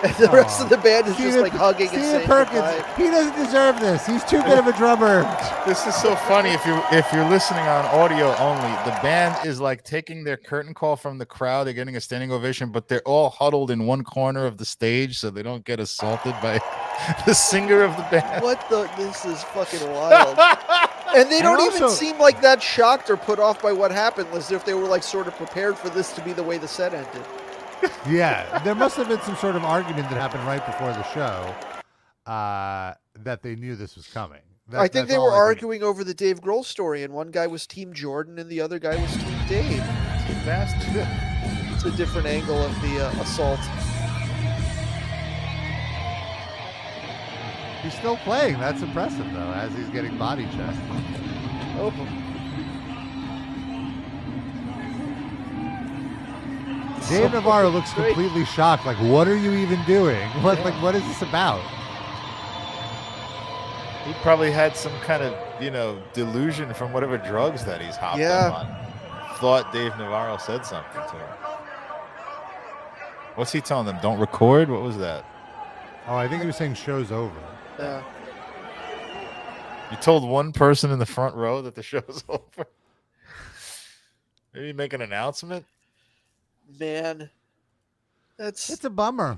And the rest of the band is just like hugging and saying goodbye. He doesn't deserve this. He's too good of a drummer. This is so funny. If you're listening on audio only, the band is like taking their curtain call from the crowd. They're getting a standing ovation, but they're all huddled in one corner of the stage so they don't get assaulted by the singer of the band. This is fucking wild. And they don't even seem like that shocked or put off by what happened, as if they were like sort of prepared for this to be the way the set ended. Yeah, there must have been some sort of argument that happened right before the show that they knew this was coming. I think they were arguing over the Dave Grohl story, and one guy was Team Jordan and the other guy was Team Dave. Team Bastard. It's a different angle of the assault. He's still playing. That's impressive, though, as he's getting body checked. Oh. Dave Navarro looks completely shocked. Like, what are you even doing? What is this about? He probably had some kind of, delusion from whatever drugs that he's hopped up on. Thought Dave Navarro said something to him. What's he telling them? Don't record? What was that? Oh, I think he was saying show's over. Yeah. You told one person in the front row that the show's over? Maybe make an announcement? Man, it's a bummer.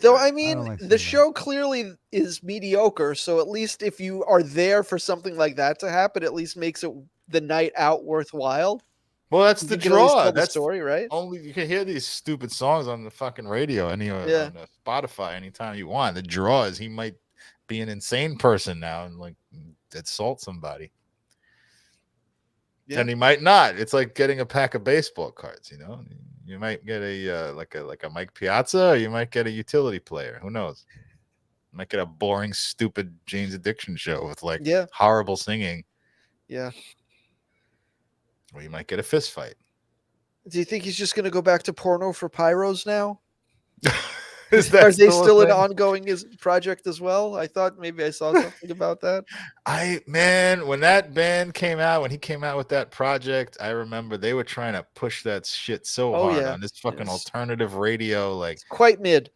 Though, I mean, the show clearly is mediocre, so at least if you are there for something like that to happen, at least makes it the night out worthwhile. Well, that's the draw. That's the story, right? Only you can hear these stupid songs on the fucking radio, on Spotify anytime you want. The draw is he might be an insane person now and like assault somebody. Yeah. And he might not. It's like getting a pack of baseball cards, You might get a like a Mike Piazza, or you might get a utility player. Who knows? You might get a boring, stupid Jane's Addiction show with horrible singing. Yeah. Or you might get a fist fight. Do you think he's just going to go back to porno for pyros now? Are they still an ongoing project as well? I thought maybe I saw something about that. When that band came out, when he came out with that project, I remember they were trying to push that shit so hard on this fucking alternative radio. Like, it's quite mid.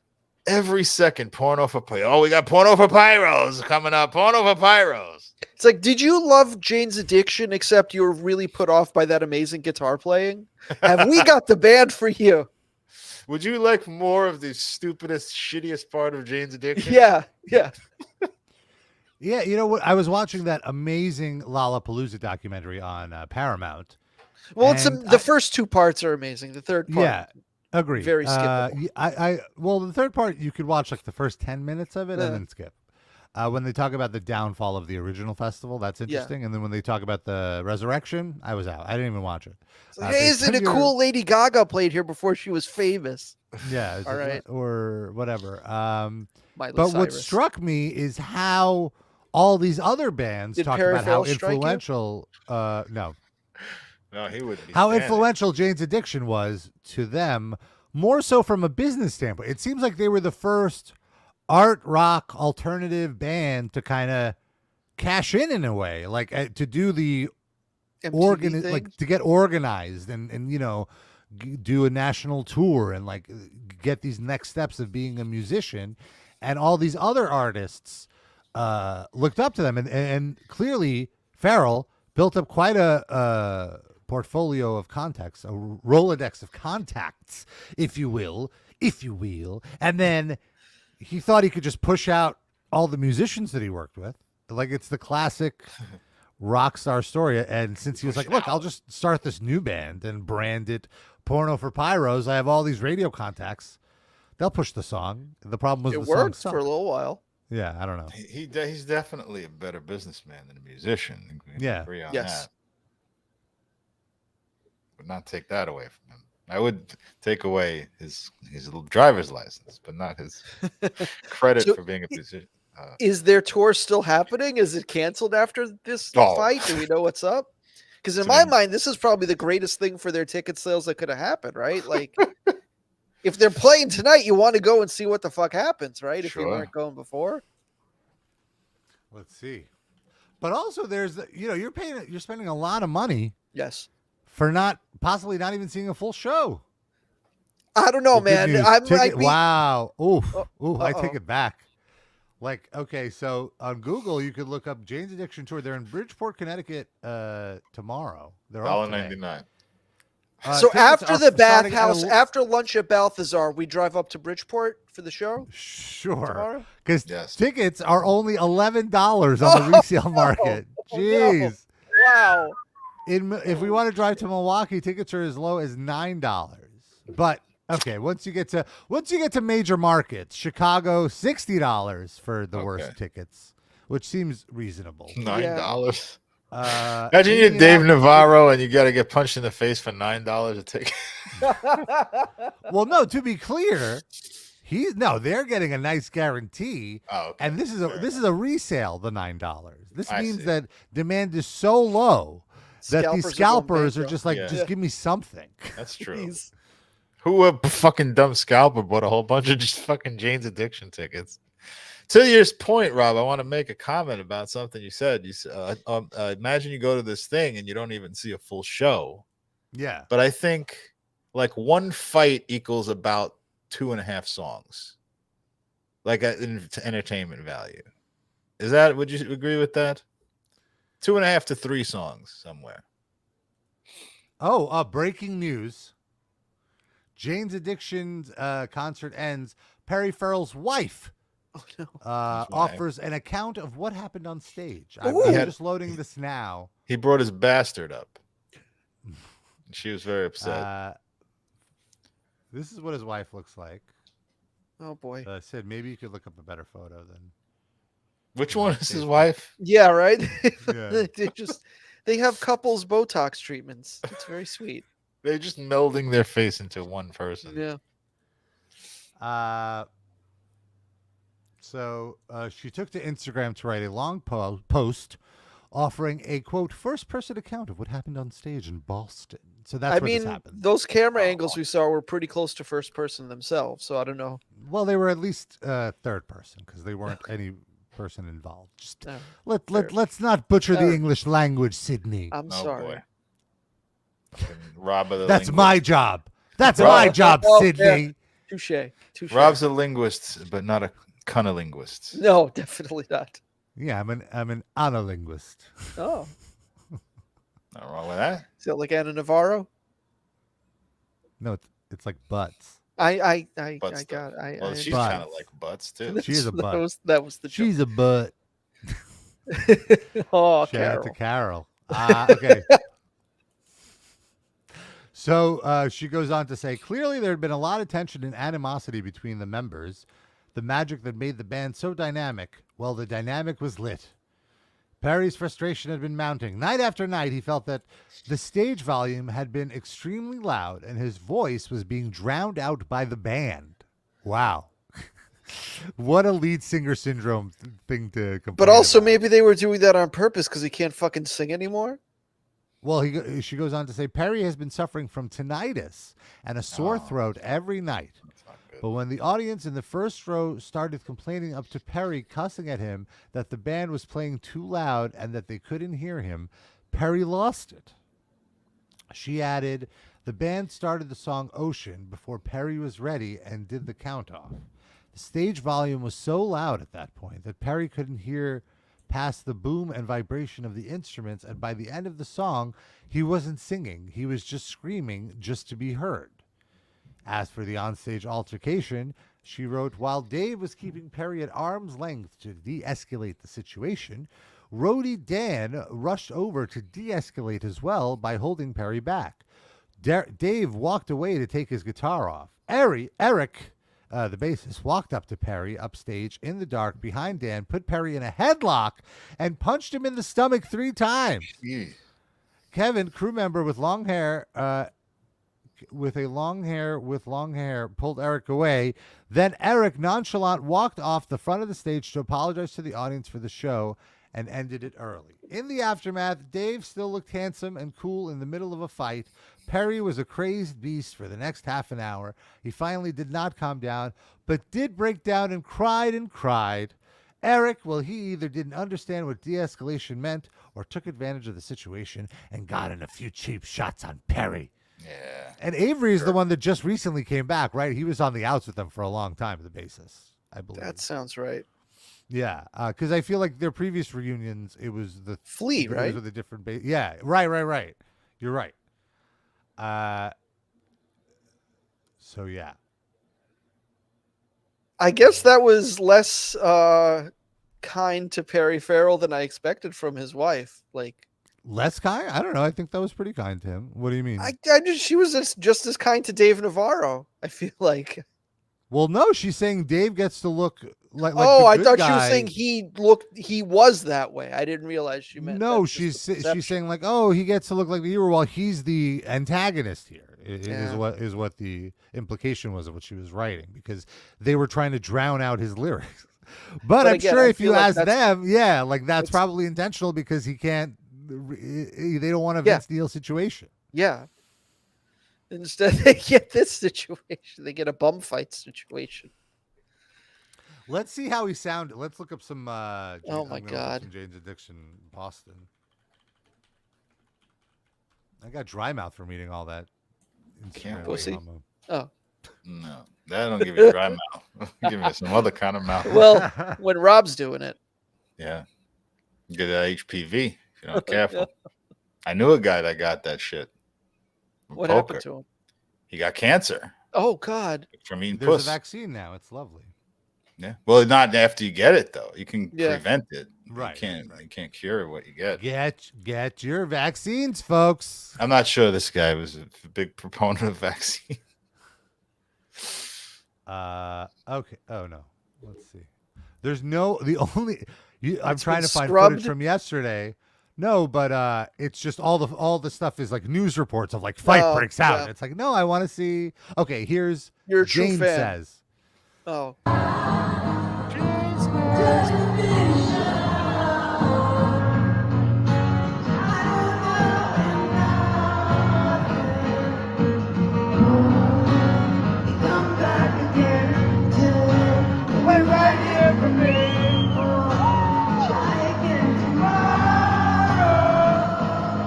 Every second, porno for pyros. Oh, we got porno for pyros coming up. Porno for pyros. It's like, did you love Jane's Addiction except you were really put off by that amazing guitar playing? Have we got the band for you? Would you like more of the stupidest, shittiest part of Jane's Addiction? Yeah. Yeah, you know what? I was watching that amazing Lollapalooza documentary on Paramount. Well, the first 2 parts are amazing. The third part. Yeah. Agreed. Very skippable. Well, the third part you could watch like the first 10 minutes of it and then skip. When they talk about the downfall of the original festival, that's interesting. And then when they talk about the resurrection, I was out. I didn't even watch it. Like, hey, isn't it cool Lady Gaga played here before she was famous? Yeah. All right. Or whatever. Miley but Cyrus. what struck me is how all these other bands talked about how influential. No, he would be. How influential Jane's Addiction was to them, more so from a business standpoint. It seems like they were the first art rock alternative band to kind of cash in a way, like to do the to get organized and do a national tour and like get these next steps of being a musician. And all these other artists looked up to them, and clearly Farrell built up quite a portfolio of contacts, a Rolodex of contacts, if you will, and then he thought he could just push out all the musicians that he worked with. Like, it's the classic rock star story. And since he was like, look, I'll just start this new band and brand it Porno for Pyros. I have all these radio contacts. They'll push the song. The problem was it worked for a little while. Yeah, I don't know. He's definitely a better businessman than a musician. Yeah. Agree on yes. that. Would not take that away from him. I would take away his driver's license, but not his credit for being a musician. Is their tour still happening? Is it canceled after this fight? Do we know what's up? Because in my mind, this is probably the greatest thing for their ticket sales that could have happened, right? Like, if they're playing tonight, you want to go and see what the fuck happens, right? If you weren't going before. Let's see. But also, there's you're spending a lot of money. Yes. For possibly not even seeing a full show. I don't know, man. Wow. I take it back. Like, okay, so on Google, you could look up Jane's Addiction Tour. They're in Bridgeport, Connecticut tomorrow. They're $1.99. So after the bathhouse, after lunch at Balthazar, we drive up to Bridgeport for the show? Sure. Because tickets are only $11 on the resale market. Jeez. Wow. If we want to drive to Milwaukee, tickets are as low as $9. But okay, once you get to major markets, Chicago, $60 for the worst tickets, which seems reasonable. $9. Imagine you're Dave Navarro and you got to get punched in the face for $9 a ticket. Well, no, to be clear, they're getting a nice guarantee. Oh, okay. And this is a resale, the $9. This means that demand is so low that these scalpers are just like, just give me something. That's true. Who a fucking dumb scalper bought a whole bunch of just fucking Jane's Addiction tickets? To your point, Rob, I want to make a comment about something you said. You said, imagine you go to this thing and you don't even see a full show. Yeah. But I think like one fight equals about 2.5 songs, like in entertainment value. Would you agree with that? 2.5 to 3 songs somewhere. Oh, breaking news. Jane's Addiction's concert ends. Perry Farrell's wife offers an account of what happened on stage. I'm just loading this now. He brought his bastard up. She was very upset. This is what his wife looks like. Oh, boy. Sid, maybe you could look up a better photo than... Which one is his wife? Yeah, right? Yeah. They have couples Botox treatments. It's very sweet. They're just melding their face into one person. Yeah. So she took to Instagram to write a long post offering a, quote, first-person account of what happened on stage in Boston. So that's where this happened. Those camera angles we saw were pretty close to first person themselves, so I don't know. Well, they were at least third person because they weren't any person involved. Just let's not butcher the English language, Sydney. I'm sorry. Rob of the That's my job. That's my job, Sydney. Touche. Rob's a linguist, but not a cunnilinguist. No, definitely not. Yeah, I'm an analinguist. Oh. Nothing wrong with that. Is that like Anna Navarro? No, it's like butts. I Butts got it. Well, she's kind of like butts too. She is a butt. That was the joke. She's a butt. Oh, Shout out Carol. to Carol. Okay. So she goes on to say, clearly there had been a lot of tension and animosity between the members. The magic that made the band so dynamic, well, the dynamic was lit. Perry's frustration had been mounting. Night after night, he felt that the stage volume had been extremely loud and his voice was being drowned out by the band. Wow. What a lead singer syndrome thing to complain But also about. maybe they were doing that on purpose because he can't fucking sing anymore. Well, she goes on to say, Perry has been suffering from tinnitus and a sore throat every night. But when the audience in the first row started complaining up to Perry, cussing at him that the band was playing too loud and that they couldn't hear him, Perry lost it. She added, the band started the song Ocean before Perry was ready and did the count-off. The stage volume was so loud at that point that Perry couldn't hear past the boom and vibration of the instruments, and by the end of the song, he wasn't singing. He was just screaming just to be heard. As for the onstage altercation, she wrote, while Dave was keeping Perry at arm's length to de-escalate the situation, roadie Dan rushed over to de-escalate as well by holding Perry back. Dave walked away to take his guitar off. Eric, the bassist, walked up to Perry upstage in the dark behind Dan, put Perry in a headlock, and punched him in the stomach 3 times. Yeah. Kevin, crew member with long hair, pulled Eric away. Then Eric, nonchalant, walked off the front of the stage to apologize to the audience for the show and ended it early. In the aftermath, Dave still looked handsome and cool in the middle of a fight. Perry was a crazed beast for the next half an hour. He finally did not calm down, but did break down and cried and cried. Eric, well, he either didn't understand what de-escalation meant or took advantage of the situation and got in a few cheap shots on Perry. Yeah. And Avery is the one that just recently came back, right? He was on the outs with them for a long time, the bassist, I believe. That sounds right. Yeah, because I feel like their previous reunions, it was the Flea, right? It was with a different bass. Yeah, right. You're right. So yeah. I guess that was less kind to Perry Farrell than I expected from his wife. Like, less kind? I don't know. I think that was pretty kind to him. What do you mean? she was just as kind to Dave Navarro, I feel like. Well, no, she's saying Dave gets to look like I the good thought guy. she was saying he was that way. I didn't realize she meant. No, she's saying like, oh, he gets to look like the hero while he's the antagonist here. Is what the implication was of what she was writing, because they were trying to drown out his lyrics. But I'm again, sure I if you feel like ask them, yeah, like that's probably intentional because he can't. They don't want a Vince Neil situation. Yeah. Instead, they get this situation. They get a bum fight situation. Let's see how he sounded. Let's look up some. Oh my God, some Jane's Addiction, Boston. I got dry mouth from eating all that. Can't pussy. Oh no, that don't give you dry mouth. Give me some other kind of mouth. Well, when Rob's doing it, yeah, you get that HPV if you're not careful. I knew a guy that got that shit. What happened to him? He got cancer. Oh God! From eating There's puss. a vaccine now. It's lovely. Yeah. Well, not after you get it though. You can prevent it. Right. You can't cure what you get. Get your vaccines, folks. I'm not sure this guy was a big proponent of vaccine. Okay. Oh no. Let's see. There's no I'm trying to find scrubbed. footage from yesterday. No, but it's just all the stuff is like news reports of like fight breaks out. Yeah. It's like, no, I want to see. Okay, here's You're a true Jane fan. says. Oh.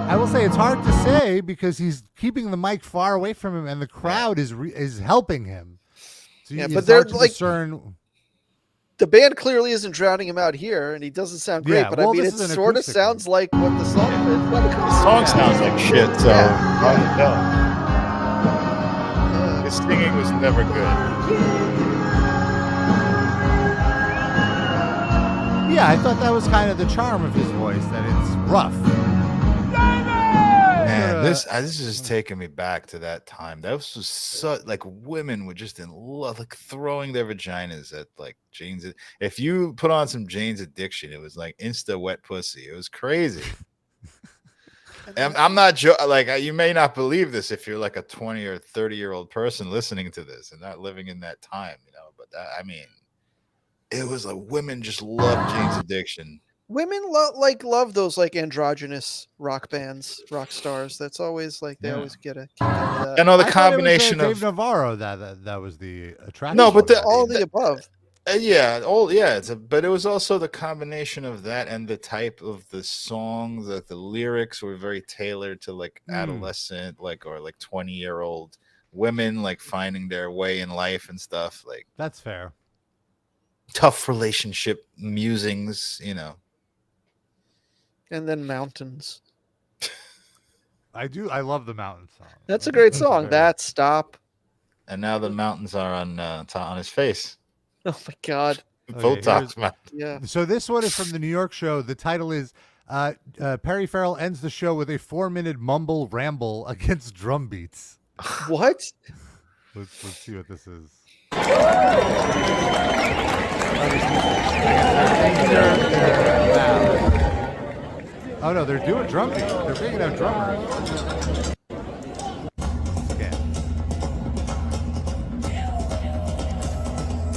I will say it's hard to say because he's keeping the mic far away from him, and the crowd is helping him. So Yeah, it's but they're hard to like discern. The band clearly isn't drowning him out here, and he doesn't sound great. Yeah, but well, I mean, this it is an sort of acoustic sounds like what the song is. The song sounds like shit, so hard to tell. His singing was never good. Yeah, I thought that was kind of the charm of his voice, that it's rough. This is just taking me back to that time. That was just so like women were just in love, like throwing their vaginas at like Jane's. If you put on some Jane's Addiction, it was like insta wet pussy. It was crazy. And I'm not like you may not believe this if you're like a 20 or 30-year-old person listening to this and not living in that time, you know. But I mean, it was like women just loved Jane's Addiction. Women love those like androgynous rock bands, rock stars. That's always like they always get a kick out of that. I know the I combination it was, of Dave Navarro that was the attraction. No, but all the above. But it was also the combination of that and the type of the songs. That the lyrics were very tailored to like adolescent, like or like 20-year-old women, like finding their way in life and stuff. Like that's fair. Tough relationship musings, you know. And then Mountains. I love the Mountain song. That's a great song. That Stop. And now the mountains are on his face. Oh my God. Botox mountain. Yeah. So this one is from the New York show. The title is Perry Farrell ends the show with a 4-minute mumble ramble against drum beats. What? Let's see what this is. Oh no, they're doing drum beat. They're bringing out drummers. Okay.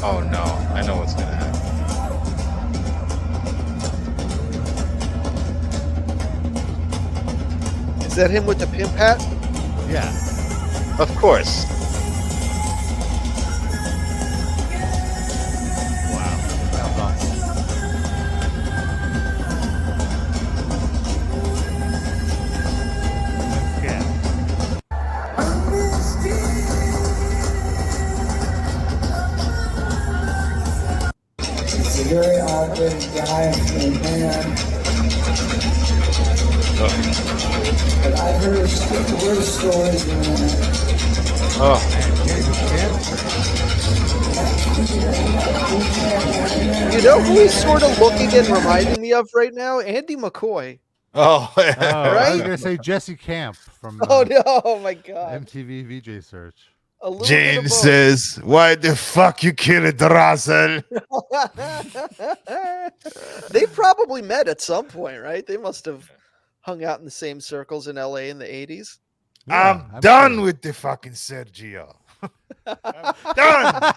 Oh no, I know what's gonna happen. Is that him with the pimp hat? Yeah. Of course. Wow. Sounds awesome. It's a very awkward guy and man. But I've heard stories, man. Oh. You know who he's sort of looking and reminding me of right now? Andy McCoy. Oh, right? I was Right? gonna say Jesse Camp from Oh no! Oh my God. MTV VJ Search. A little bit Jane of both. says, "Why the fuck you kill it, Russell?" They probably met at some point, right? They must have hung out in the same circles in LA in the 80s. Yeah, I'm done with the fucking Sergio. I'm done.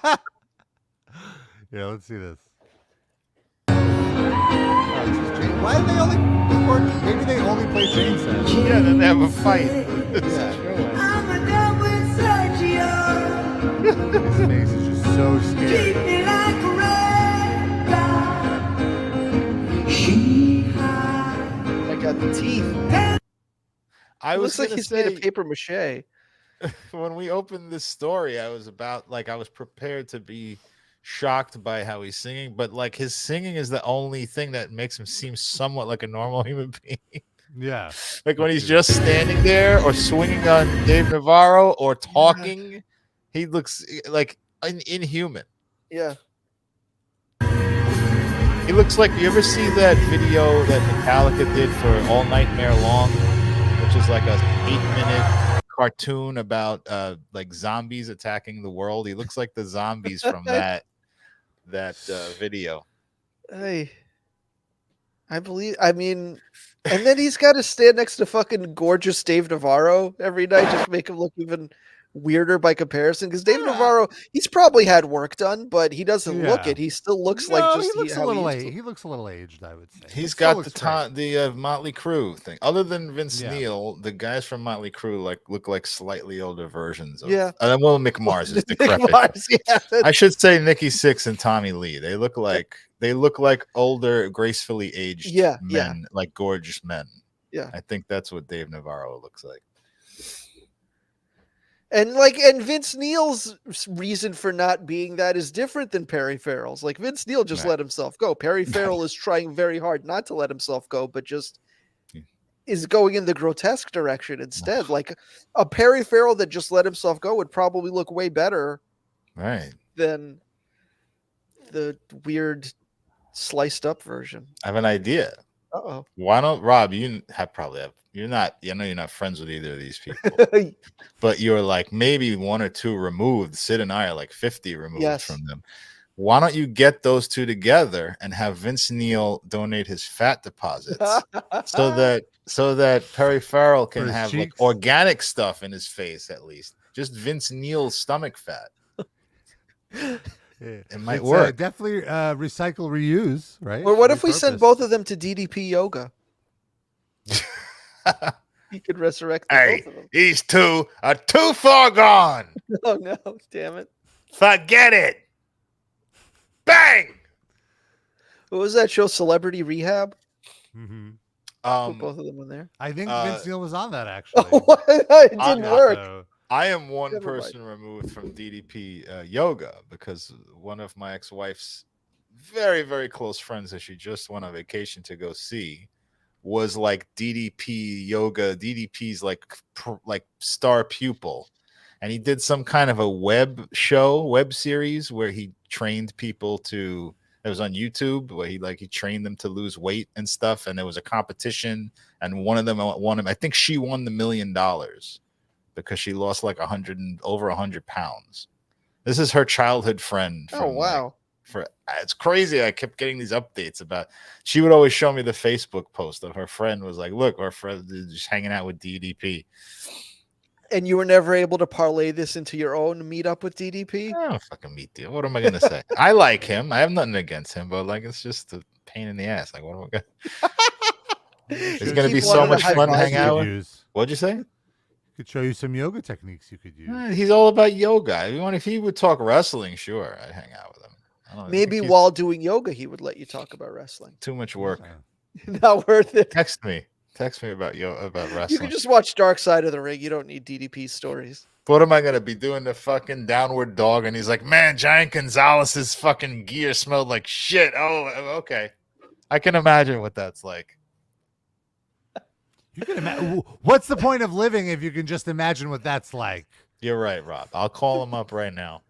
Yeah, let's see this. Oh, this is Jane. Why did they only record? Maybe they only play Jane set. Yeah, then they have a fight. His face is just so scary. I got the teeth. I was Looks like gonna he's made say of paper mache. when we opened this story, I was prepared to be shocked by how he's singing, but like his singing is the only thing that makes him seem somewhat like a normal human being. Yeah. Like when he's just standing there or swinging on Dave Navarro or talking, he looks like inhuman. Yeah. He looks like, you ever see that video that Metallica did for All Nightmare Long, which is like a 8-minute cartoon about like zombies attacking the world? He looks like the zombies from that video. I mean, and then he's got to stand next to fucking gorgeous Dave Navarro every night just to make him look even weirder by comparison. Because Dave Navarro, he's probably had work done, but he doesn't look it. He still looks like just he looks a little aged. He looks a little aged, I would say. He's got the Motley Crue thing. Other than Vince Neil, the guys from Motley Crue look like slightly older versions of well, Mick Mars is decrepit. I should say Nikki Sixx and Tommy Lee. They look like older, gracefully aged men, like gorgeous men. Yeah. I think that's what Dave Navarro looks like. And Vince Neil's reason for not being that is different than Perry Farrell's. Like Vince Neil just let himself go. Perry Farrell is trying very hard not to let himself go, but just is going in the grotesque direction instead. Like a Perry Farrell that just let himself go would probably look way better, than the weird sliced up version. I have an idea. Uh-oh. Why don't Rob? You have probably have. You're not. I know you're not friends with either of these people, but you're like maybe 1 or 2 removed. Sid and I are like 50 removed from them. Why don't you get those 2 together and have Vince Neil donate his fat deposits so that Perry Farrell can have like organic stuff in his face at least, just Vince Neil's stomach fat. It might work. Definitely recycle, reuse, right? Or what if we send both of them to DDP yoga? He could resurrect both of them. These 2 are too far gone. Oh no, damn it. Forget it. Bang! What was that show? Celebrity Rehab? Mm-hmm. Put both of them in there. I think Vince Neil was on that actually. It didn't work. I am one person removed from DDP yoga because one of my ex-wife's very, very close friends that she just went on vacation to go see was like DDP yoga, DDP's like star pupil. And he did some kind of a web series where he trained people it was on YouTube where he trained them to lose weight and stuff. And there was a competition and one of them won him. I think she won the $1 million because she lost like over 100 pounds. This is her childhood friend. Oh, wow. It's crazy. I kept getting these updates about, she would always show me the Facebook post of her friend was like, look, our friend is just hanging out with DDP. And you were never able to parlay this into your own meetup with DDP? I don't fucking meet you. What am I going to say? I like him. I have nothing against him, but like, it's just a pain in the ass. Like, what am I going to It's going to be so much fun to hang out with. What'd you say? Could show you some yoga techniques you could use. He's all about yoga. If he would talk wrestling, sure, I'd hang out with him. Maybe while doing yoga, he would let you talk about wrestling. Too much work. Not worth it. Text me about wrestling. You can just watch Dark Side of the Ring. You don't need DDP stories. What am I going to be doing? The fucking downward dog. And he's like, man, Giant Gonzalez's fucking gear smelled like shit. Oh, okay. I can imagine what that's like. You can imagine. What's the point of living if you can just imagine what that's like? You're right, Rob. I'll call him up right now.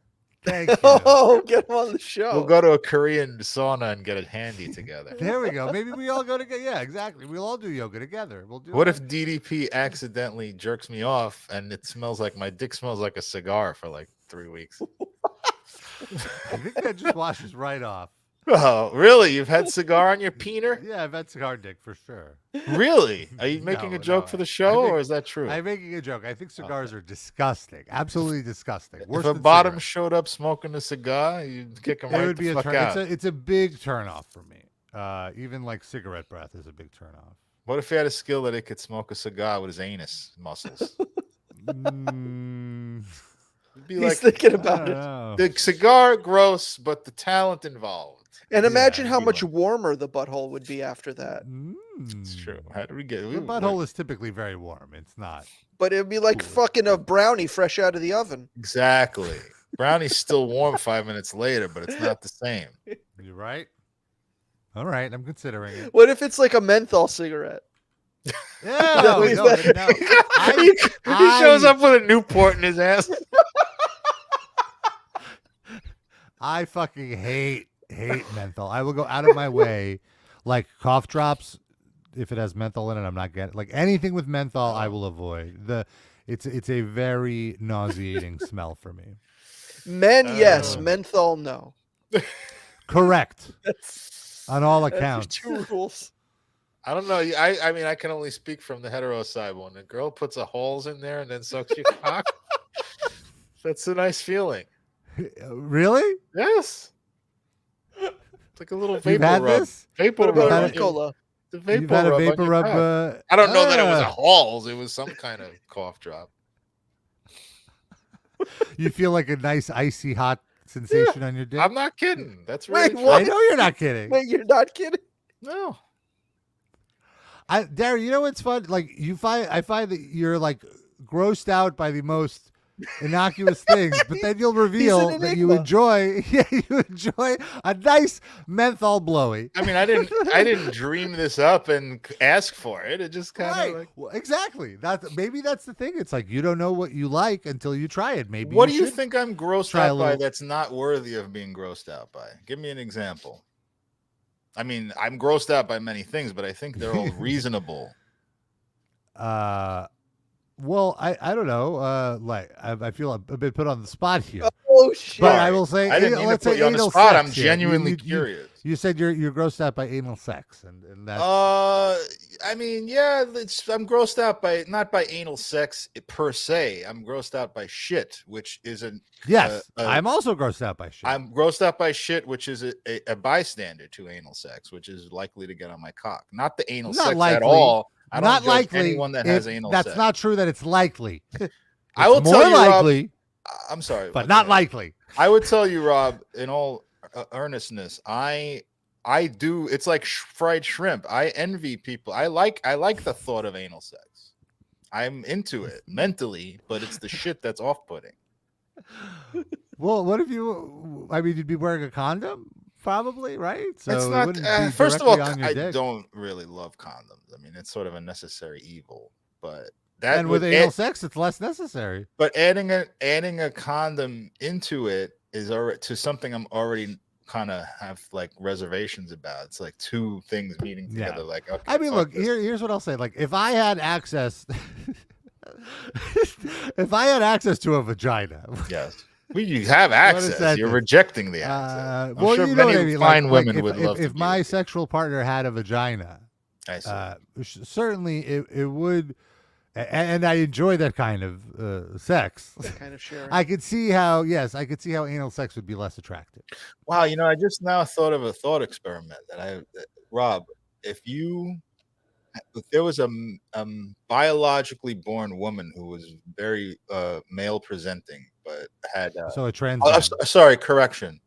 Thank you. Oh, get him on the show. We'll go to a Korean sauna and get it handy together. There we go. Maybe we all go together. Yeah, exactly. We'll all do yoga together. We'll do. What if DDP accidentally jerks me off and it smells like my dick smells like a cigar for like 3 weeks? I think that just washes right off. Oh, really? You've had cigar on your peener? Yeah, I've had cigar dick for sure. Really? Are you making a joke for the show, or is that true? I'm making a joke. I think cigars are disgusting. Absolutely disgusting. If a bottom showed up smoking a cigar, you'd kick him right the fuck out. It's a big turnoff for me. Even like cigarette breath is a big turnoff. What if he had a skill that he could smoke a cigar with his anus muscles? He's thinking about it. The cigar, gross, but the talent involved. And imagine how much warmer the butthole would be after that. It's true. How do we get it? The butthole is typically very warm. It's not. But it'd be like fucking a brownie fresh out of the oven. Exactly. Brownie's still warm 5 minutes later, but it's not the same. You're right. All right, I'm considering it. What if it's like a menthol cigarette? No. He shows up with a Newport in his ass. I fucking hate menthol. I will go out of my way, like cough drops. If it has menthol in it, I'm not getting like anything with menthol. I will avoid it's a very nauseating smell for me. Men, yes. Menthol, no. Correct. On all accounts. Two rules. I don't know. I mean, I can only speak from the hetero side. When a girl puts a holes in there and then sucks your cock, that's a nice feeling. Really? Yes. It's like a little vapor You've had rub. This? Vapor rub. Cola. The vapor You've had a rub. vapor rub. I don't know that it was a halls. It was some kind of cough drop. You feel like a nice icy hot sensation on your dick? I'm not kidding. That's really Wait, true. what? I know you're not kidding. Wait, you're not kidding? No. Darren, you know what's fun? Like I find that you're like grossed out by the most innocuous things, but then you'll reveal that you enjoy a nice menthol blowy. I mean, I didn't dream this up and ask for it. It just kind of like well, exactly. Maybe that's the thing. It's like you don't know what you like until you try it. Maybe. What do you think I'm grossed out by that's not worthy of being grossed out by? Give me an example. I mean, I'm grossed out by many things, but I think they're all reasonable. Well, I don't know. Like I feel a bit put on the spot here. Oh shit! But I will say, I didn't mean to let's put say you on the anal spot. sex I'm here. genuinely curious. You said you're grossed out by anal sex, and that's I mean, yeah, I'm grossed out by not by anal sex per se. I'm grossed out by shit, which isn't. yes. I'm also grossed out by shit. I'm grossed out by shit, which is a bystander to anal sex, which is likely to get on my cock. Not the anal sex at all. I don't judge anyone that has anal sex. That's not true that it's likely. I will tell you, likely. Rob, I'm sorry, but not likely. I would tell you, Rob, in all earnestness, I do. It's like fried shrimp. I envy people. I like the thought of anal sex. I'm into it mentally, but it's the shit that's off-putting. Well, what if you? I mean, you'd be wearing a condom, probably, right? So it's not. First of all, I don't really love condoms. I mean, it's sort of a necessary evil, but. And with anal sex, it's less necessary. But adding a condom into it is already to something I'm already kind of have like reservations about. It's like two things meeting together. Yeah. Like, okay, I mean, look, here's what I'll say. Like, if I had access, to a vagina, yes. Well, you have access. You're rejecting the access. I'm sure many fine women would love. If my sexual partner had a vagina, I see. Certainly it would. And I enjoy that kind of sex. That kind of sharing. I could see how anal sex would be less attractive. Wow, I just now thought of a thought experiment Rob, if there was a biologically born woman who was very male presenting, but had so a trans. Sorry, correction.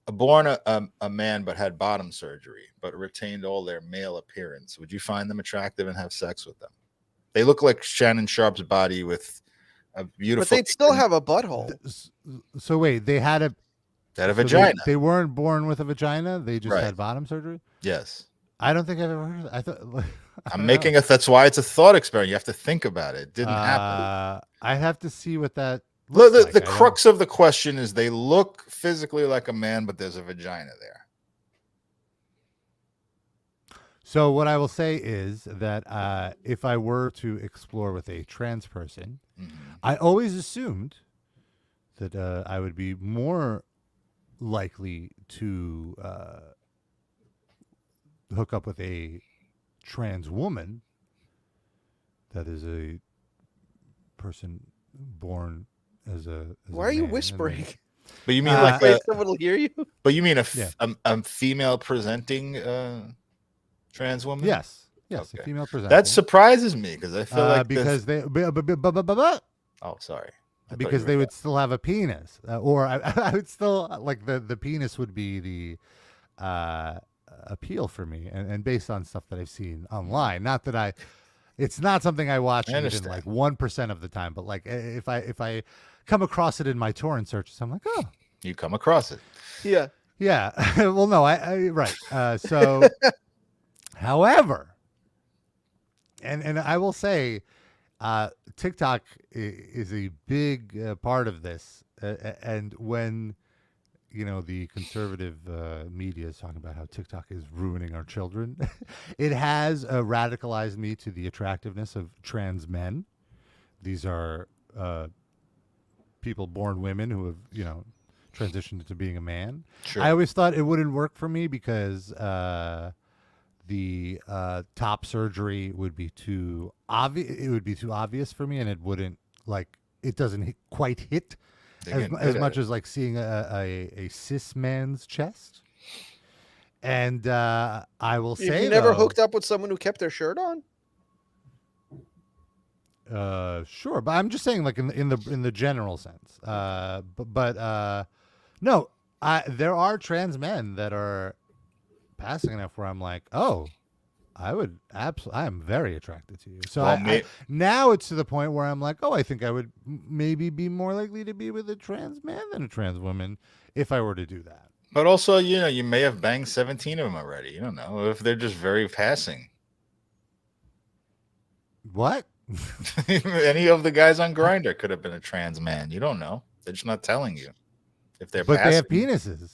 A man, but had bottom surgery, but retained all their male appearance. Would you find them attractive and have sex with them? They look like Shannon Sharp's body with a beautiful. But they'd still have a butthole. So wait, they had a vagina. They weren't born with a vagina. They just had bottom surgery. Yes. I don't think I've ever heard of that. I thought. I'm making that's why it's a thought experiment. You have to think about it. It didn't happen. I have to see what that. The crux of the question is they look physically like a man, but there's a vagina there. So what I will say is that if I were to explore with a trans person, I always assumed that I would be more likely to hook up with a trans woman that is a person born as a. Why are you whispering? But you mean like someone will hear you? But you mean a female presenting trans woman? Yes, okay. A female presenting. That surprises me because I feel like because they. Oh, sorry. Because they would still have a penis, or I would still like the penis would be the appeal for me, and based on stuff that I've seen online. Not that it's not something I watch even like 1% of the time, but like if I come across it in my torrent searches, I'm like, oh, you come across it, yeah. Well, no, I right. So, however, and I will say, TikTok is a big part of this, and when the conservative media is talking about how TikTok is ruining our children, it has radicalized me to the attractiveness of trans men. These are people born women who have transitioned into being a man. Sure. I always thought it wouldn't work for me because the top surgery would be too obvious. It would be too obvious for me, and it wouldn't it doesn't quite hit as much as like seeing a cis man's chest. And I will say, you never hooked up with someone who kept their shirt on? Sure, but I'm just saying, like in the general sense. But no, there are trans men that are passing enough where I'm like, oh, I am very attracted to you. So now it's to the point where I'm like, oh, I think I would maybe be more likely to be with a trans man than a trans woman if I were to do that. But also, you may have banged 17 of them already. You don't know if they're just very passing. What? Any of the guys on Grindr could have been a trans man. You don't know. They're just not telling you if they're. But passing. They have penises.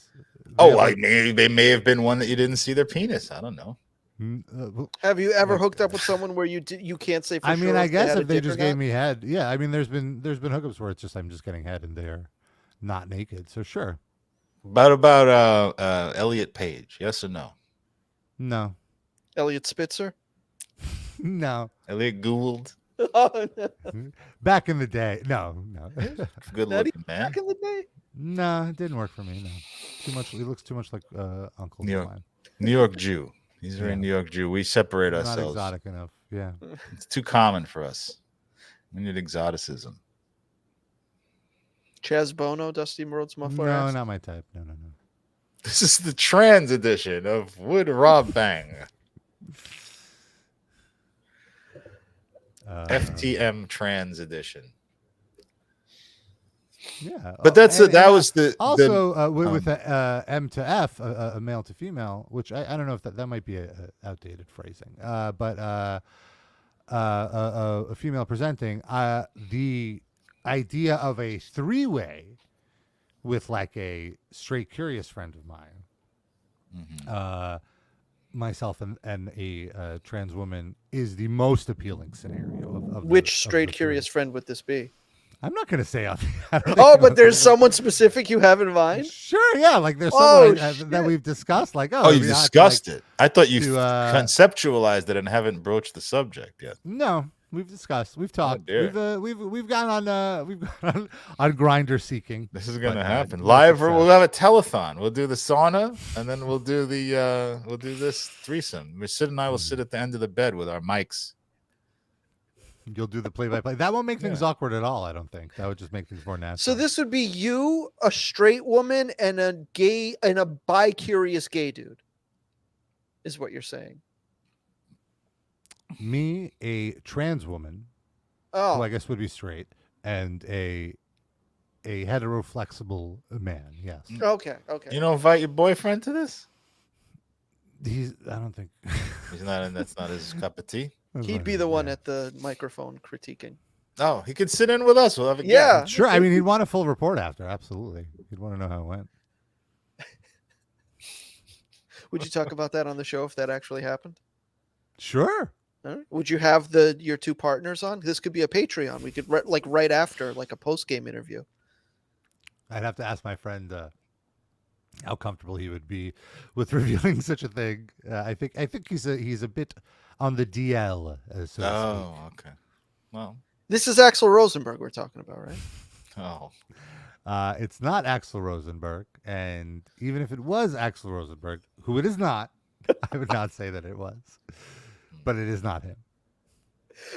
Oh, they may have been one that you didn't see their penis. I don't know. Have you ever hooked up with someone where you can't say for I sure? mean, I guess if they dick or just gave not? me head, yeah. I mean, there's been hookups where it's just I'm just getting head and they're not naked. So sure. About Elliot Page? Yes or no? No. Elliot Spitzer. No. Elliot Gould. Oh, no. Back in the day. No. Good Not looking even man. back in the day. No, it didn't work for me. No. Too much. He looks too much like Uncle New York. mine. New York Jew. He's a very Yeah. New York Jew. We separate Not ourselves. exotic enough. Yeah. It's too common for us. We need exoticism. Chaz Bono, Dusty Rhodes Muffler. No, asked. not my type. No. This is the trans edition of Would Rob Bang. FTM trans edition. Yeah, But that's that was the also with a M to F, a male to female, which I don't know if that might be a outdated phrasing, but a female presenting the idea of a three-way with like a straight curious friend of mine, myself and a trans woman is the most appealing scenario. Of Which straight curious friend would this be? I'm not going to say. Oh, but there's someone specific you have in mind? Sure, yeah. Like there's Oh, someone that we've discussed. Like, you we ought to, discussed like, it. I thought you to, conceptualized it and haven't broached the subject yet. No, we've discussed. We've talked. dear. We've gone on Grinder seeking. This is gonna But, happen no live. success. We'll have a telethon. We'll do the sauna, and then we'll do this threesome. Sid and I will sit at the end of the bed with our mics. You'll do the play-by-play. That won't make things awkward at all. I don't think that would just make things more natural. So this would be you, a straight woman, and a gay and a bi-curious gay dude, is what you're saying. Me, a trans woman, who Oh, I guess would be straight, and a hetero-flexible man. Yes, okay. You don't invite your boyfriend to this. I don't think He's not in. That's not his cup of tea. He'd be the one at the microphone critiquing. Oh, he could sit in with us. We'll have a Yeah. guest. Sure. I mean, he'd want a full report after. Absolutely, he'd want to know how it went. Would you talk about that on the show if that actually happened? Sure. All right. Would you have your two partners on? This could be a Patreon. We could right after, like a post-game interview. I'd have to ask my friend how comfortable he would be with revealing such a thing. I think he's a bit on the DL. So to speak. Okay. Well. This is Axl Rosenberg we're talking about, right? Oh. It's not Axl Rosenberg, and even if it was Axl Rosenberg, who it is not, I would not say that it was, but it is not him.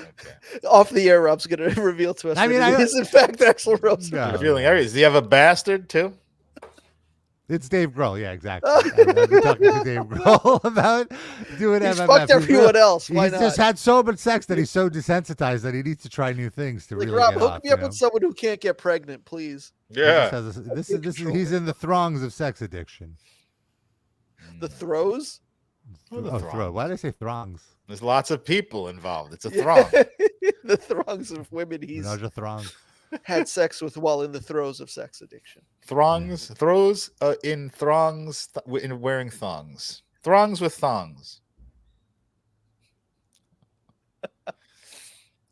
Okay. Off the air, Rob's going to reveal to us I mean, it is in fact Axl Rosenberg. No. Revealing areas. Do you have a bastard too? It's Dave Grohl, yeah, exactly. I've been talking to Dave Grohl about doing He's MMF. fucked everyone else. Why He's not? just had so much sex that he's so desensitized that he needs to try new things to Like, really Rob, get hook off, me up you know? with someone who can't get pregnant, please. Yeah. He's in the throngs of sex addiction. The throws? Throw. Why did I say throngs? There's lots of people involved. It's a throng. The throngs of women he's Throngs. had sex with while in the throes of sex addiction. Throngs, throws in throngs, in wearing thongs. Throngs with thongs.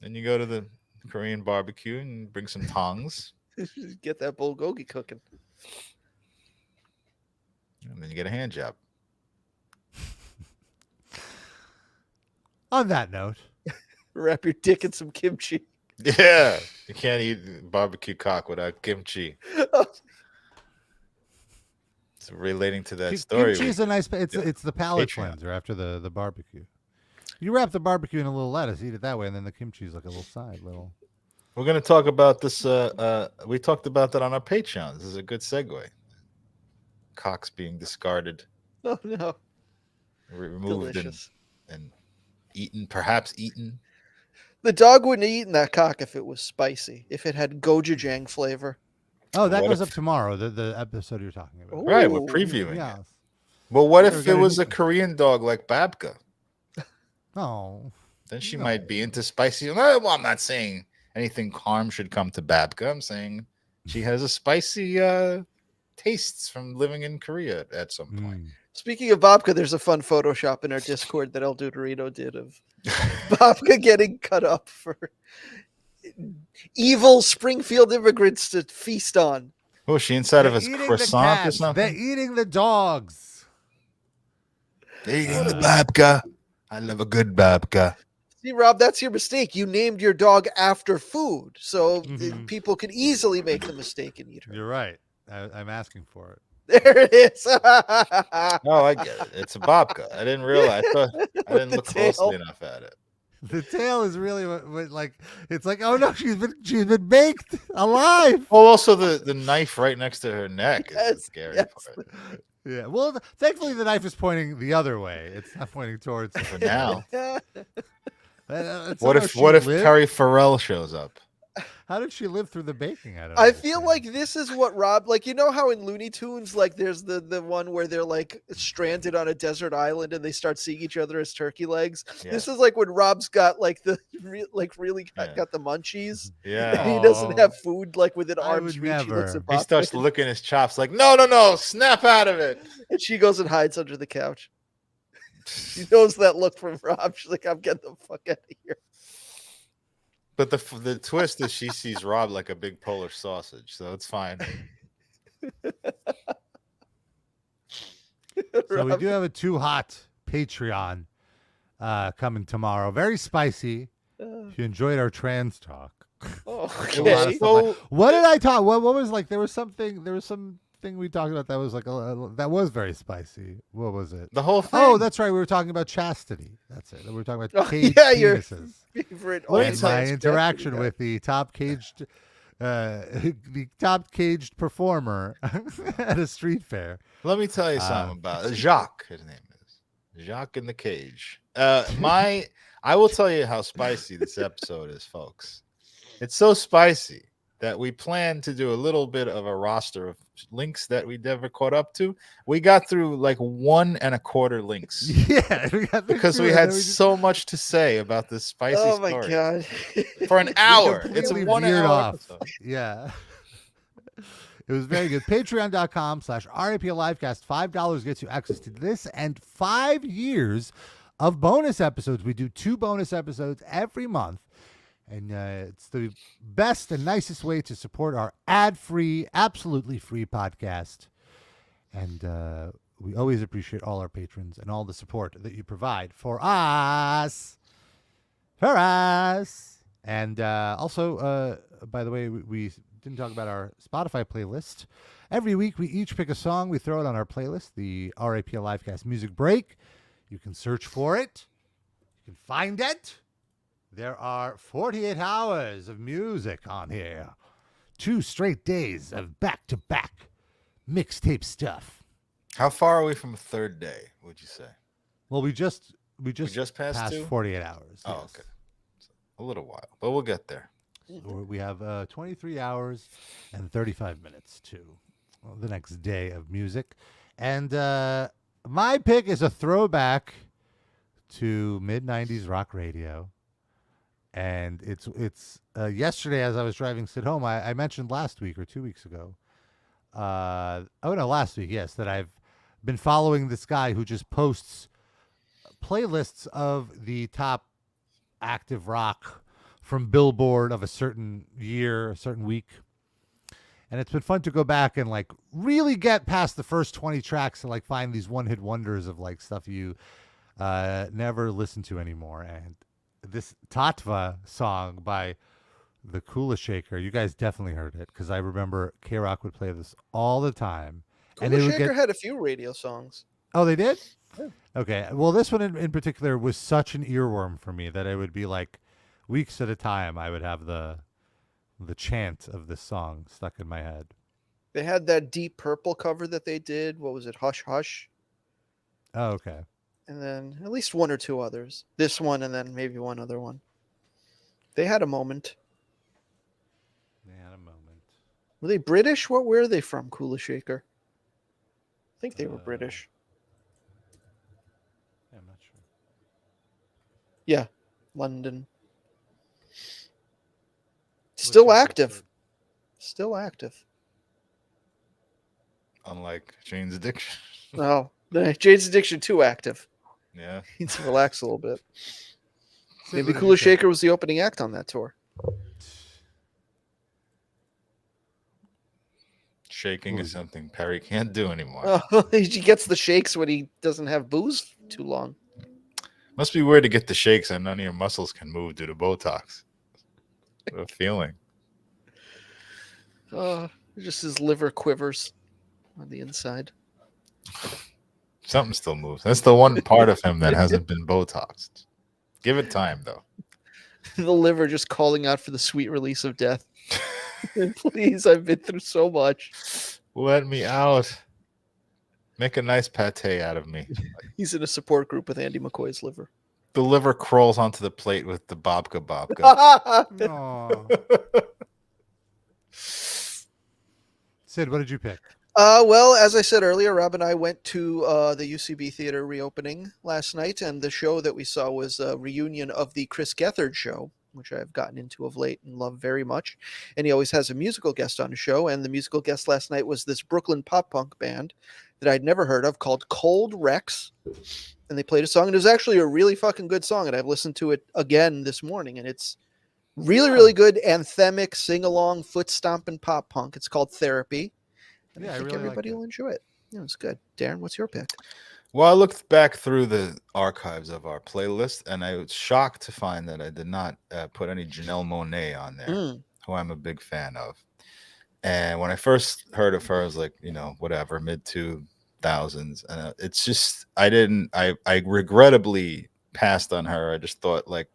Then you go to the Korean barbecue and bring some tongs. Get that bulgogi cooking. And then you get a hand job. On that note, Wrap your dick in some kimchi. Yeah. You can't eat barbecue cock without kimchi. It's relating to that story. kimchi is a nice. It's the palate Patreon. cleanser after the barbecue. You wrap the barbecue in a little lettuce, eat it that way, and then the kimchi is like a little side. We're going to talk about this. We talked about that on our Patreon. This is a good segue. Cocks being discarded, Oh no. removed, Delicious. and eaten, perhaps eaten. The dog wouldn't have eaten that cock if it was spicy. If it had gochujang flavor. Oh, that What goes if- up tomorrow. The episode you're talking about. Ooh. Right, we're previewing Yeah. it. Well, what We're if it gonna was do- a Korean dog like Babka? Oh. Then she No. might be into spicy. Well, I'm not saying anything harm should come to Babka. I'm saying she has a spicy tastes from living in Korea at some point. Speaking of babka, there's a fun Photoshop in our Discord that El Duderino did of babka getting cut up for evil Springfield immigrants to feast on. Oh, she inside of They're his eating croissant the or cats. something? They're eating the dogs. They're eating the babka. I love a good babka. See, Rob, that's your mistake. You named your dog after food, so people could easily make the mistake and eat her. You're right. I'm asking for it. There it is. Oh, I get it. It's a babka. I didn't realize. I didn't the look tail. closely enough at it. The tail is really what like it's like, oh no, she's been baked alive. Well, also the knife right next to her neck is the scary part. Yeah. Well, thankfully the knife is pointing the other way. It's not pointing towards For now. What What if Terry Farrell shows up? How did she live through the baking? I feel like this is what Rob, like, you know how in Looney Tunes, like there's the one where they're like stranded on a desert island and they start seeing each other as turkey legs. Yeah. This is like when Rob's got like the really got the munchies. Yeah. And he doesn't have food like within arm's reach. He starts licking his chops like, no, snap out of it. And she goes and hides under the couch. She knows that look from Rob. She's like, I'm getting the fuck out of here. But the twist is she sees Rob like a big Polish sausage, so it's fine. So we do have a Too Hot Patreon coming tomorrow. Very spicy. If you enjoyed our trans talk. Okay. What did I talk? What was like? There was something we talked about that was like that was very spicy. What was it? The whole thing. Oh, that's right. We were talking about chastity. That's it. We were talking about caged your penises. favorite. And my interaction with the top caged performer at a street fair. Let me tell you something about Jacques. His name is Jacques in the Cage. I will tell you how spicy this episode is, folks. It's so spicy that we plan to do a little bit of a roster of links that we never caught up to. We got through like 1 1/4 links. Yeah, because we had so much to say about this spicy story. Oh my god! For an hour, it's a 1 hour episode. Yeah. It was very good. Patreon.com/RAPLivecast. $5 gets you access to this and 5 years of bonus episodes. We do 2 bonus episodes every month. And it's the best and nicest way to support our ad-free, absolutely free podcast. And we always appreciate all our patrons and all the support that you provide for us. And also, by the way, we didn't talk about our Spotify playlist. Every week, we each pick a song. We throw it on our playlist, the RAPL Livecast Music Break. You can search for it. You can find it. There are 48 hours of music on here. 2 straight days of back-to-back mixtape stuff. How far are we from a third day, would you say? Well, we just passed 2? 48 hours. Oh, yes. okay. A little while, but we'll get there. So we have 23 hours and 35 minutes to the next day of music. And my pick is a throwback to mid-90s rock radio. And it's yesterday as I was driving Sid home, I mentioned last week or 2 weeks ago. Last week, yes, that I've been following this guy who just posts playlists of the top active rock from Billboard of a certain year, a certain week. And it's been fun to go back and like really get past the first 20 tracks and like find these one-hit wonders of like stuff you never listen to anymore. And this Tatva song by the Kula Shaker, you guys definitely heard it because I remember K-Rock would play this all the time. Kula Shaker had a few radio songs. Oh, they did? Yeah. Okay. Well, this one in particular was such an earworm for me that it would be like weeks at a time I would have the chant of this song stuck in my head. They had that Deep Purple cover that they did. What was it? Hush Hush. Oh, okay. And then at least 1 or 2 others. This one and then maybe one other one. They had a moment. Were they British? What were they from, Kula Shaker? I think they were British. I'm not sure. Yeah, London. Still active. Still active. Unlike Jane's addiction. Oh, Jade's addiction too active. Yeah. Needs to relax a little bit. Sid, Maybe what did Cooler you pick? Shaker was the opening act on that tour. Shaking is something Perry can't do anymore. Oh, he gets the shakes when he doesn't have booze too long. Must be weird to get the shakes and none of your muscles can move due to Botox. What a feeling. Just his liver quivers on the inside. Something still moves. That's the one part of him that hasn't been Botoxed. Give it time, though. The liver just calling out for the sweet release of death. Please, I've been through so much. Let me out. Make a nice pate out of me. He's in a support group with Andy McCoy's liver. The liver crawls onto the plate with the babka. Aw. Sid, what did you pick? Well, as I said earlier, Rob and I went to the UCB Theater reopening last night, and the show that we saw was a reunion of the Chris Gethard show, which I've gotten into of late and love very much. And he always has a musical guest on the show, and the musical guest last night was this Brooklyn pop punk band that I'd never heard of called Cold Rex. And they played a song, and it was actually a really fucking good song, and I've listened to it again this morning, and it's really, really good anthemic, sing-along, foot-stomping pop punk. It's called Therapy. And I think really everybody will enjoy it. Yeah, it's good. Darren, what's your pick? Well, I looked back through the archives of our playlist, and I was shocked to find that I did not put any Janelle Monáe on there, who I'm a big fan of. And when I first heard of her, I was like, whatever, mid-2000s. And it's just, I regrettably passed on her. I just thought like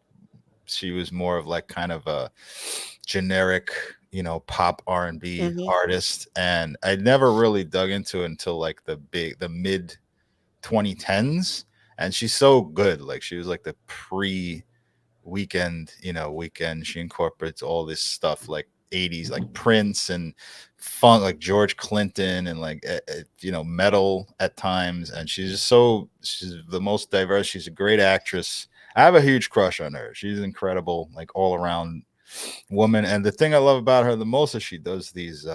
she was more of like kind of a generic, pop R&B artist. And I never really dug into it until like the mid 2010s. And she's so good. Like she was like the Weekend. She incorporates all this stuff like 80s, like Prince and funk, like George Clinton, and like metal at times. And she's the most diverse. She's a great actress. I have a huge crush on her. She's incredible, like all around woman. And the thing I love about her the most is she does these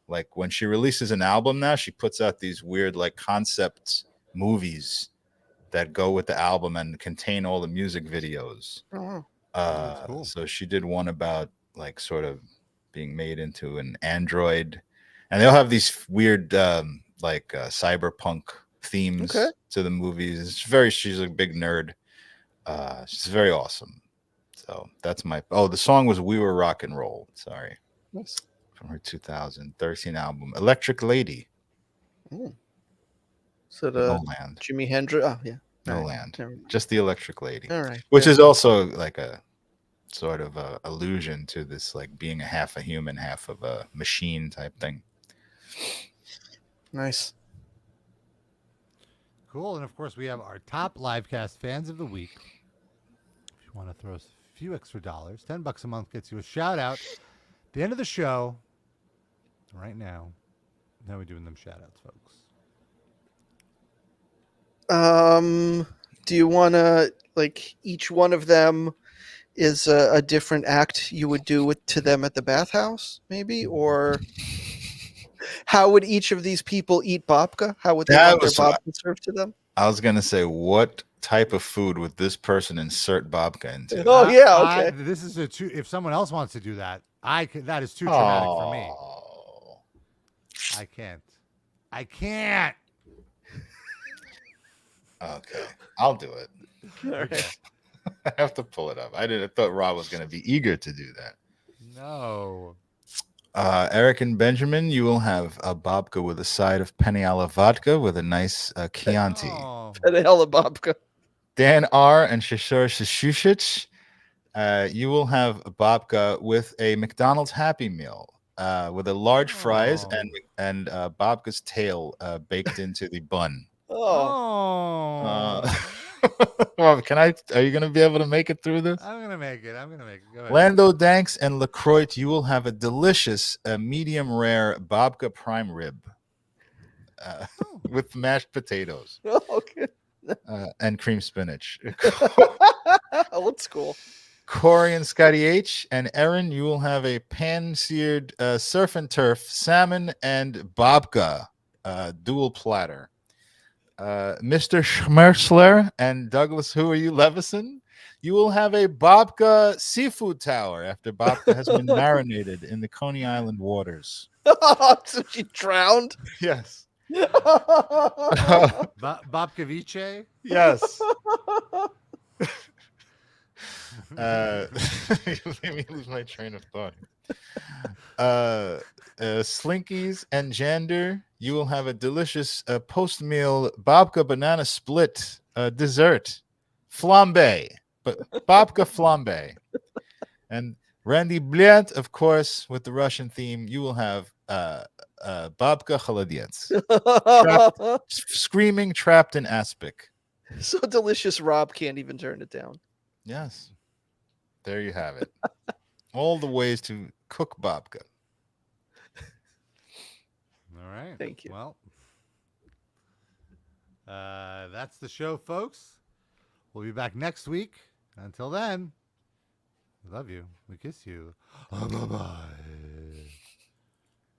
like when she releases an album now, she puts out these weird like concept movies that go with the album and contain all the music videos. Cool. So she did one about like sort of being made into an android, and they'll have these weird cyberpunk themes to the movies. She's a big nerd. She's very awesome. So that's the song was We Were Rock and Roll. Sorry. Nice. From her 2013 album, Electric Lady. So No Land. Jimi Hendrix. Oh, yeah. No Land. Just the Electric Lady. All right. Which is also like a sort of a allusion to this, like being half a human, half of a machine type thing. Nice. Cool. And of course, we have our top Livecast fans of the week. If you want to throw us a few extra dollars, $10 a month gets you a shout out. The end of the show, right now. Now we're doing them shout outs, folks. Do you want to, like, each one of them is a different act you would do to them at the bathhouse, maybe? Or how would each of these people eat babka? How would they want their babka served to them? I was going to say, what type of food would this person insert babka into? Oh, yeah, okay. This is if someone else wants to do that, that is too traumatic for me. I can't. Okay, I'll do it. All right. I have to pull it up. I thought Rob was going to be eager to do that. No. Eric and Benjamin, you will have a babka with a side of penne alla vodka with a nice Chianti. Penne alla babka. Dan R. and Shishor Shishushich, you will have a babka with a McDonald's Happy Meal with a large fries and babka's tail baked into the bun. Oh. Well, are you going to be able to make it through this? I'm going to make it. Go ahead. Lando Danks and LaCroix, you will have a delicious medium rare babka prime rib with mashed potatoes. Oh, okay. And cream spinach. Old school. Corey and Scotty H. And Erin, you will have a pan-seared surf and turf salmon and babka. dual platter. Mr. Schmersler and Douglas, who are you, Levison? You will have a babka seafood tower after babka has been marinated in the Coney Island waters. So she drowned? Yes. Babka Vice? Yes. Let me lose my train of thought. Slinkies and Jander, you will have a delicious post-meal babka banana split dessert flambe, but babka flambe. And Randy Blyant, of course, with the Russian theme, you will have babka холодец, screaming trapped in aspic. So delicious, Rob can't even turn it down. Yes, there you have it. All the ways to cook babka. All right. Thank you. Well, that's the show, folks. We'll be back next week. Until then, we love you. We kiss you. Bye-bye.